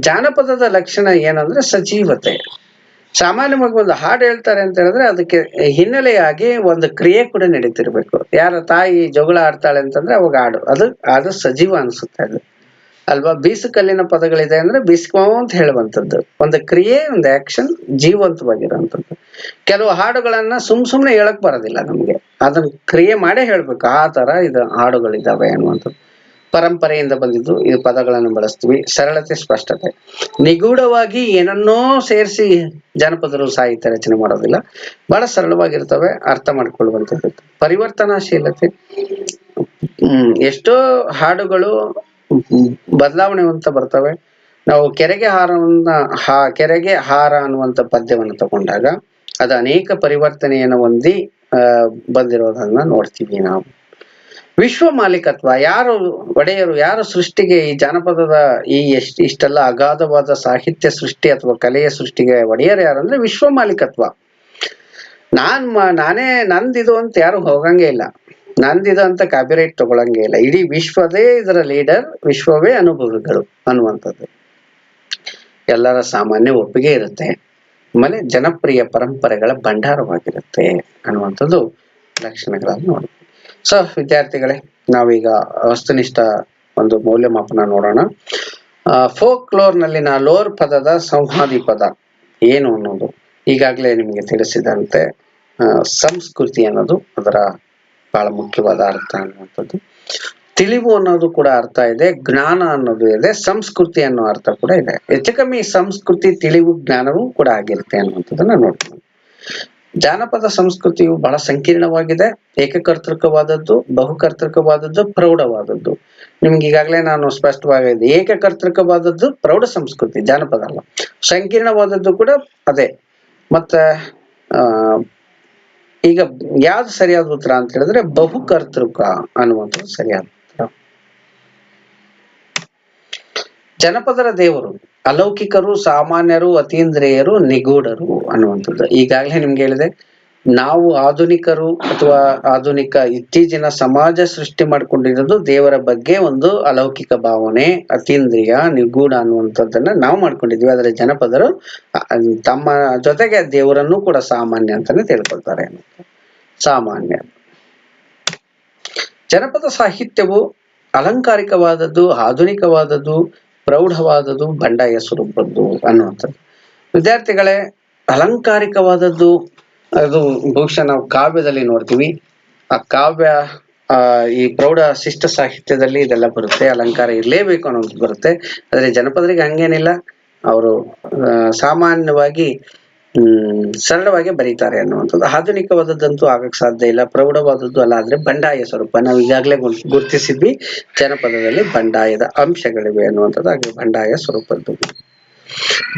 ಜಾನಪದದ ಲಕ್ಷಣ ಏನಂದ್ರೆ ಸಜೀವತೆ. ಸಾಮಾನ್ಯವಾಗಿ ಒಂದು ಹಾಡು ಹೇಳ್ತಾರೆ ಅಂತ ಹೇಳಿದ್ರೆ ಅದಕ್ಕೆ ಹಿನ್ನೆಲೆಯಾಗಿ ಒಂದು ಕ್ರಿಯೆ ಕೂಡ ನಡೀತಿರ್ಬೇಕು. ಯಾರ ತಾಯಿ ಜಗಳ ಆಡ್ತಾಳೆ ಅಂತಂದ್ರೆ ಅವಾಗ ಅದು ಸಜೀವ ಅನ್ಸುತ್ತೆ ಅದು ಅಲ್ವಾ. ಬೀಸುಕಲ್ಲಿನ ಪದಗಳಿದೆ ಅಂದ್ರೆ ಬೀಸ್ಕೋ ಅಂತ ಹೇಳುವಂಥದ್ದು, ಒಂದು ಕ್ರಿಯೆ, ಒಂದು ಆಕ್ಷನ್ ಜೀವಂತವಾಗಿರುವಂಥದ್ದು. ಕೆಲವು ಹಾಡುಗಳನ್ನ ಸುಮ್ನೆ ಹೇಳಕ್ ಬರೋದಿಲ್ಲ ನಮ್ಗೆ, ಅದನ್ನ ಕ್ರಿಯೆ ಮಾಡೇ ಹೇಳ್ಬೇಕು. ಆ ತರ ಇದು ಹಾಡುಗಳಿದಾವೆ ಅನ್ನುವಂಥದ್ದು. ಪರಂಪರೆಯಿಂದ ಬಂದಿದ್ದು ಈ ಪದಗಳನ್ನು ಬಳಸ್ತೀವಿ. ಸರಳತೆ, ಸ್ಪಷ್ಟತೆ. ನಿಗೂಢವಾಗಿ ಏನನ್ನೋ ಸೇರಿಸಿ ಜಾನಪದರು ಸಾಹಿತ್ಯ ರಚನೆ ಮಾಡೋದಿಲ್ಲ, ಬಹಳ ಸರಳವಾಗಿರ್ತವೆ, ಅರ್ಥ ಮಾಡ್ಕೊಳ್ಳುವಂಥದ್ದು. ಪರಿವರ್ತನಾಶೀಲತೆ. ಎಷ್ಟೋ ಹಾಡುಗಳು ಬದಲಾವಣೆ ಅಂತ ಬರ್ತವೆ. ನಾವು ಕೆರೆಗೆ ಹಾರ ಅನ್ನುವಂಥ ಪದ್ಯವನ್ನು ತಗೊಂಡಾಗ ಅದು ಅನೇಕ ಪರಿವರ್ತನೆಯನ್ನು ಹೊಂದಿ ಬಂದಿರೋದನ್ನ ನೋಡ್ತೀವಿ ನಾವು. ವಿಶ್ವ ಮಾಲೀಕತ್ವ. ಯಾರು ಒಡೆಯರು, ಯಾರು ಸೃಷ್ಟಿಗೆ, ಈ ಜಾನಪದದ ಈ ಇಷ್ಟೆಲ್ಲ ಅಗಾಧವಾದ ಸಾಹಿತ್ಯ ಸೃಷ್ಟಿ ಅಥವಾ ಕಲೆಯ ಸೃಷ್ಟಿಗೆ ಒಡೆಯರು ಯಾರು ಅಂದ್ರೆ ವಿಶ್ವ ಮಾಲೀಕತ್ವ. ನಾನೇ ನಂದಿದು ಅಂತ ಯಾರು ಹೋಗಂಗೆ ಇಲ್ಲ, ನಂದಿದು ಅಂತ ಕಾಪಿರೈಟ್ ತಗೊಳಂಗೆ ಇಲ್ಲ. ಇಡೀ ವಿಶ್ವದೇ ಇದರ ಲೀಡರ್, ವಿಶ್ವವೇ ಅನುಭವಿಗಳು ಅನ್ನುವಂಥದ್ದು. ಎಲ್ಲರ ಸಾಮಾನ್ಯ ಒಪ್ಪಿಗೆ ಇರುತ್ತೆ, ಆಮೇಲೆ ಜನಪ್ರಿಯ ಪರಂಪರೆಗಳ ಭಂಡಾರವಾಗಿರುತ್ತೆ ಅನ್ನುವಂಥದ್ದು ಲಕ್ಷಣಗಳನ್ನು ನೋಡಿ. ಸೊ ವಿದ್ಯಾರ್ಥಿಗಳೇ, ನಾವೀಗ ವಸ್ತುನಿಷ್ಠ ಒಂದು ಮೌಲ್ಯಮಾಪನ ನೋಡೋಣ. ಫೋಕ್ಲೋರ್ ನಲ್ಲಿನ ಲೋರ್ ಪದದ ಸಂವಾದಿ ಪದ ಏನು ಅನ್ನೋದು ಈಗಾಗಲೇ ನಿಮಗೆ ತಿಳಿಸಿದಂತೆ ಸಂಸ್ಕೃತಿ ಅನ್ನೋದು ಅದರ ಬಹಳ ಮುಖ್ಯವಾದ ಅರ್ಥ ಅನ್ನುವಂಥದ್ದು. ತಿಳಿವು ಅನ್ನೋದು ಕೂಡ ಅರ್ಥ ಇದೆ, ಜ್ಞಾನ ಅನ್ನೋದು ಇದೆ, ಸಂಸ್ಕೃತಿ ಅನ್ನೋ ಅರ್ಥ ಕೂಡ ಇದೆ. ಹೆಚ್ಚು ಕಮ್ಮಿ ಸಂಸ್ಕೃತಿ, ತಿಳಿವು, ಜ್ಞಾನವೂ ಕೂಡ ಆಗಿರುತ್ತೆ ಅನ್ನುವಂಥದ್ದನ್ನ ನೋಡ್ತೀವಿ. ಜಾನಪದ ಸಂಸ್ಕೃತಿಯು ಬಹಳ ಸಂಕೀರ್ಣವಾಗಿದೆ, ಏಕಕರ್ತೃಕವಾದದ್ದು, ಬಹುಕರ್ತೃಕವಾದದ್ದು, ಪ್ರೌಢವಾದದ್ದು. ನಿಮ್ಗೆ ಈಗಾಗಲೇ ನಾನು ಸ್ಪಷ್ಟವಾಗಿ ಏಕಕರ್ತೃಕವಾದದ್ದು ಪ್ರೌಢ ಸಂಸ್ಕೃತಿ, ಜಾನಪದ ಅಲ್ಲ. ಸಂಕೀರ್ಣವಾದದ್ದು ಕೂಡ ಅದೇ. ಮತ್ತೆ ಈಗ ಯಾವ್ದು ಸರಿಯಾದ ಉತ್ತರ ಅಂತ ಹೇಳಿದ್ರೆ ಬಹುಕರ್ತೃಕ ಅನ್ನುವಂಥದ್ದು ಸರಿಯಾದ ಉತ್ತರ. ಜನಪದರ ದೇವರು ಅಲೌಕಿಕರು, ಸಾಮಾನ್ಯರು, ಅತೀಂದ್ರಿಯರು, ನಿಗೂಢರು ಅನ್ನುವಂಥದ್ದು. ಈಗಾಗಲೇ ನಿಮ್ಗೆ ಹೇಳಿದೆ, ನಾವು ಆಧುನಿಕರು ಅಥವಾ ಆಧುನಿಕ ಇತ್ತೀಚಿನ ಸಮಾಜ ಸೃಷ್ಟಿ ಮಾಡ್ಕೊಂಡಿರೋದು ದೇವರ ಬಗ್ಗೆ ಒಂದು ಅಲೌಕಿಕ ಭಾವನೆ, ಅತೀಂದ್ರಿಯ, ನಿಗೂಢ ಅನ್ನುವಂಥದ್ದನ್ನ ನಾವು ಮಾಡ್ಕೊಂಡಿದ್ವಿ. ಆದ್ರೆ ಜನಪದರು ತಮ್ಮ ಜೊತೆಗೆ ದೇವರನ್ನು ಕೂಡ ಸಾಮಾನ್ಯ ಅಂತಾನೆ ತಿಳ್ಕೊಳ್ತಾರೆ. ಸಾಮಾನ್ಯ. ಜನಪದ ಸಾಹಿತ್ಯವು ಅಲಂಕಾರಿಕವಾದದ್ದು, ಆಧುನಿಕವಾದದ್ದು, ಪ್ರೌಢವಾದದ್ದು, ಬಂಡಾಯ ಸ್ವರೂಪದ್ದು ಅನ್ನುವಂಥದ್ದು. ವಿದ್ಯಾರ್ಥಿಗಳೇ, ಅಲಂಕಾರಿಕವಾದದ್ದು ಅದು ಬಹುಶಃ ನಾವು ಕಾವ್ಯದಲ್ಲಿ ನೋಡ್ತೀವಿ. ಆ ಕಾವ್ಯ ಈ ಪ್ರೌಢ ಶಿಷ್ಟ ಸಾಹಿತ್ಯದಲ್ಲಿ ಇದೆಲ್ಲ ಬರುತ್ತೆ, ಅಲಂಕಾರ ಇರ್ಲೇಬೇಕು ಅನ್ನೋದು ಬರುತ್ತೆ. ಆದ್ರೆ ಜನಪದರಿಗೆ ಹಂಗೇನಿಲ್ಲ, ಅವರು ಸಾಮಾನ್ಯವಾಗಿ ಸರಳವಾಗಿ ಬರೀತಾರೆ ಅನ್ನುವಂಥದ್ದು. ಆಧುನಿಕವಾದದ್ದಂತೂ ಆಗಕ್ ಸಾಧ್ಯ ಇಲ್ಲ, ಪ್ರೌಢವಾದದ್ದು ಅಲ್ಲ. ಆದ್ರೆ ಬಂಡಾಯ ಸ್ವರೂಪ ನಾವು ಈಗಾಗಲೇ ಗುರುತಿಸಿದ್ವಿ, ಜನಪದದಲ್ಲಿ ಬಂಡಾಯದ ಅಂಶಗಳಿವೆ ಅನ್ನುವಂಥದ್ದು. ಹಾಗೆ ಬಂಡಾಯ ಸ್ವರೂಪದ್ದು.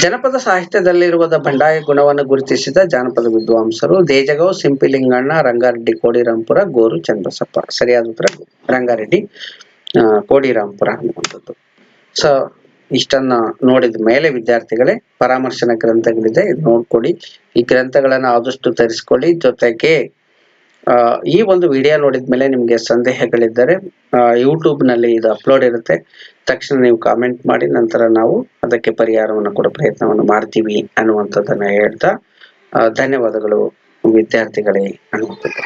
ಜನಪದ ಸಾಹಿತ್ಯದಲ್ಲಿರುವ ಬಂಡಾಯ ಗುಣವನ್ನು ಗುರುತಿಸಿದ ಜಾನಪದ ವಿದ್ವಾಂಸರು ದೇಜಗಾಂವ್, ಸಿಂಪಿಲಿಂಗಣ್ಣ, ರಂಗಾರೆಡ್ಡಿ ಕೋಡಿರಾಂಪುರ, ಗೋರು ಚನ್ನಬಸಪ್ಪ. ಸರಿಯಾದ ಉತ್ತರ ರಂಗಾರೆಡ್ಡಿ ಕೋಡಿರಾಂಪುರ ಅನ್ನುವಂಥದ್ದು. ಸೊ ಇಷ್ಟನ್ನ ನೋಡಿದ ಮೇಲೆ ವಿದ್ಯಾರ್ಥಿಗಳೇ, ಪರಾಮರ್ಶನ ಗ್ರಂಥಗಳಿದೆ, ನೋಡ್ಕೊಡಿ. ಈ ಗ್ರಂಥಗಳನ್ನ ಆದಷ್ಟು ತರಿಸ್ಕೊಳ್ಳಿ. ಜೊತೆಗೆ ಈ ಒಂದು ವಿಡಿಯೋ ನೋಡಿದ್ಮೇಲೆ ನಿಮ್ಗೆ ಸಂದೇಹಗಳಿದ್ದರೆ ಯೂಟ್ಯೂಬ್ ನಲ್ಲಿ ಇದು ಅಪ್ಲೋಡ್ ಇರುತ್ತೆ, ತಕ್ಷಣ ನೀವು ಕಾಮೆಂಟ್ ಮಾಡಿ, ನಂತರ ನಾವು ಅದಕ್ಕೆ ಪರಿಹಾರವನ್ನು ಕೊಡೋ ಪ್ರಯತ್ನವನ್ನು ಮಾಡ್ತೀವಿ ಅನ್ನುವಂಥದ್ದನ್ನ ಹೇಳ್ತಾ ಧನ್ಯವಾದಗಳು ವಿದ್ಯಾರ್ಥಿಗಳೇ ಅನ್ನುವಂಥದ್ದು.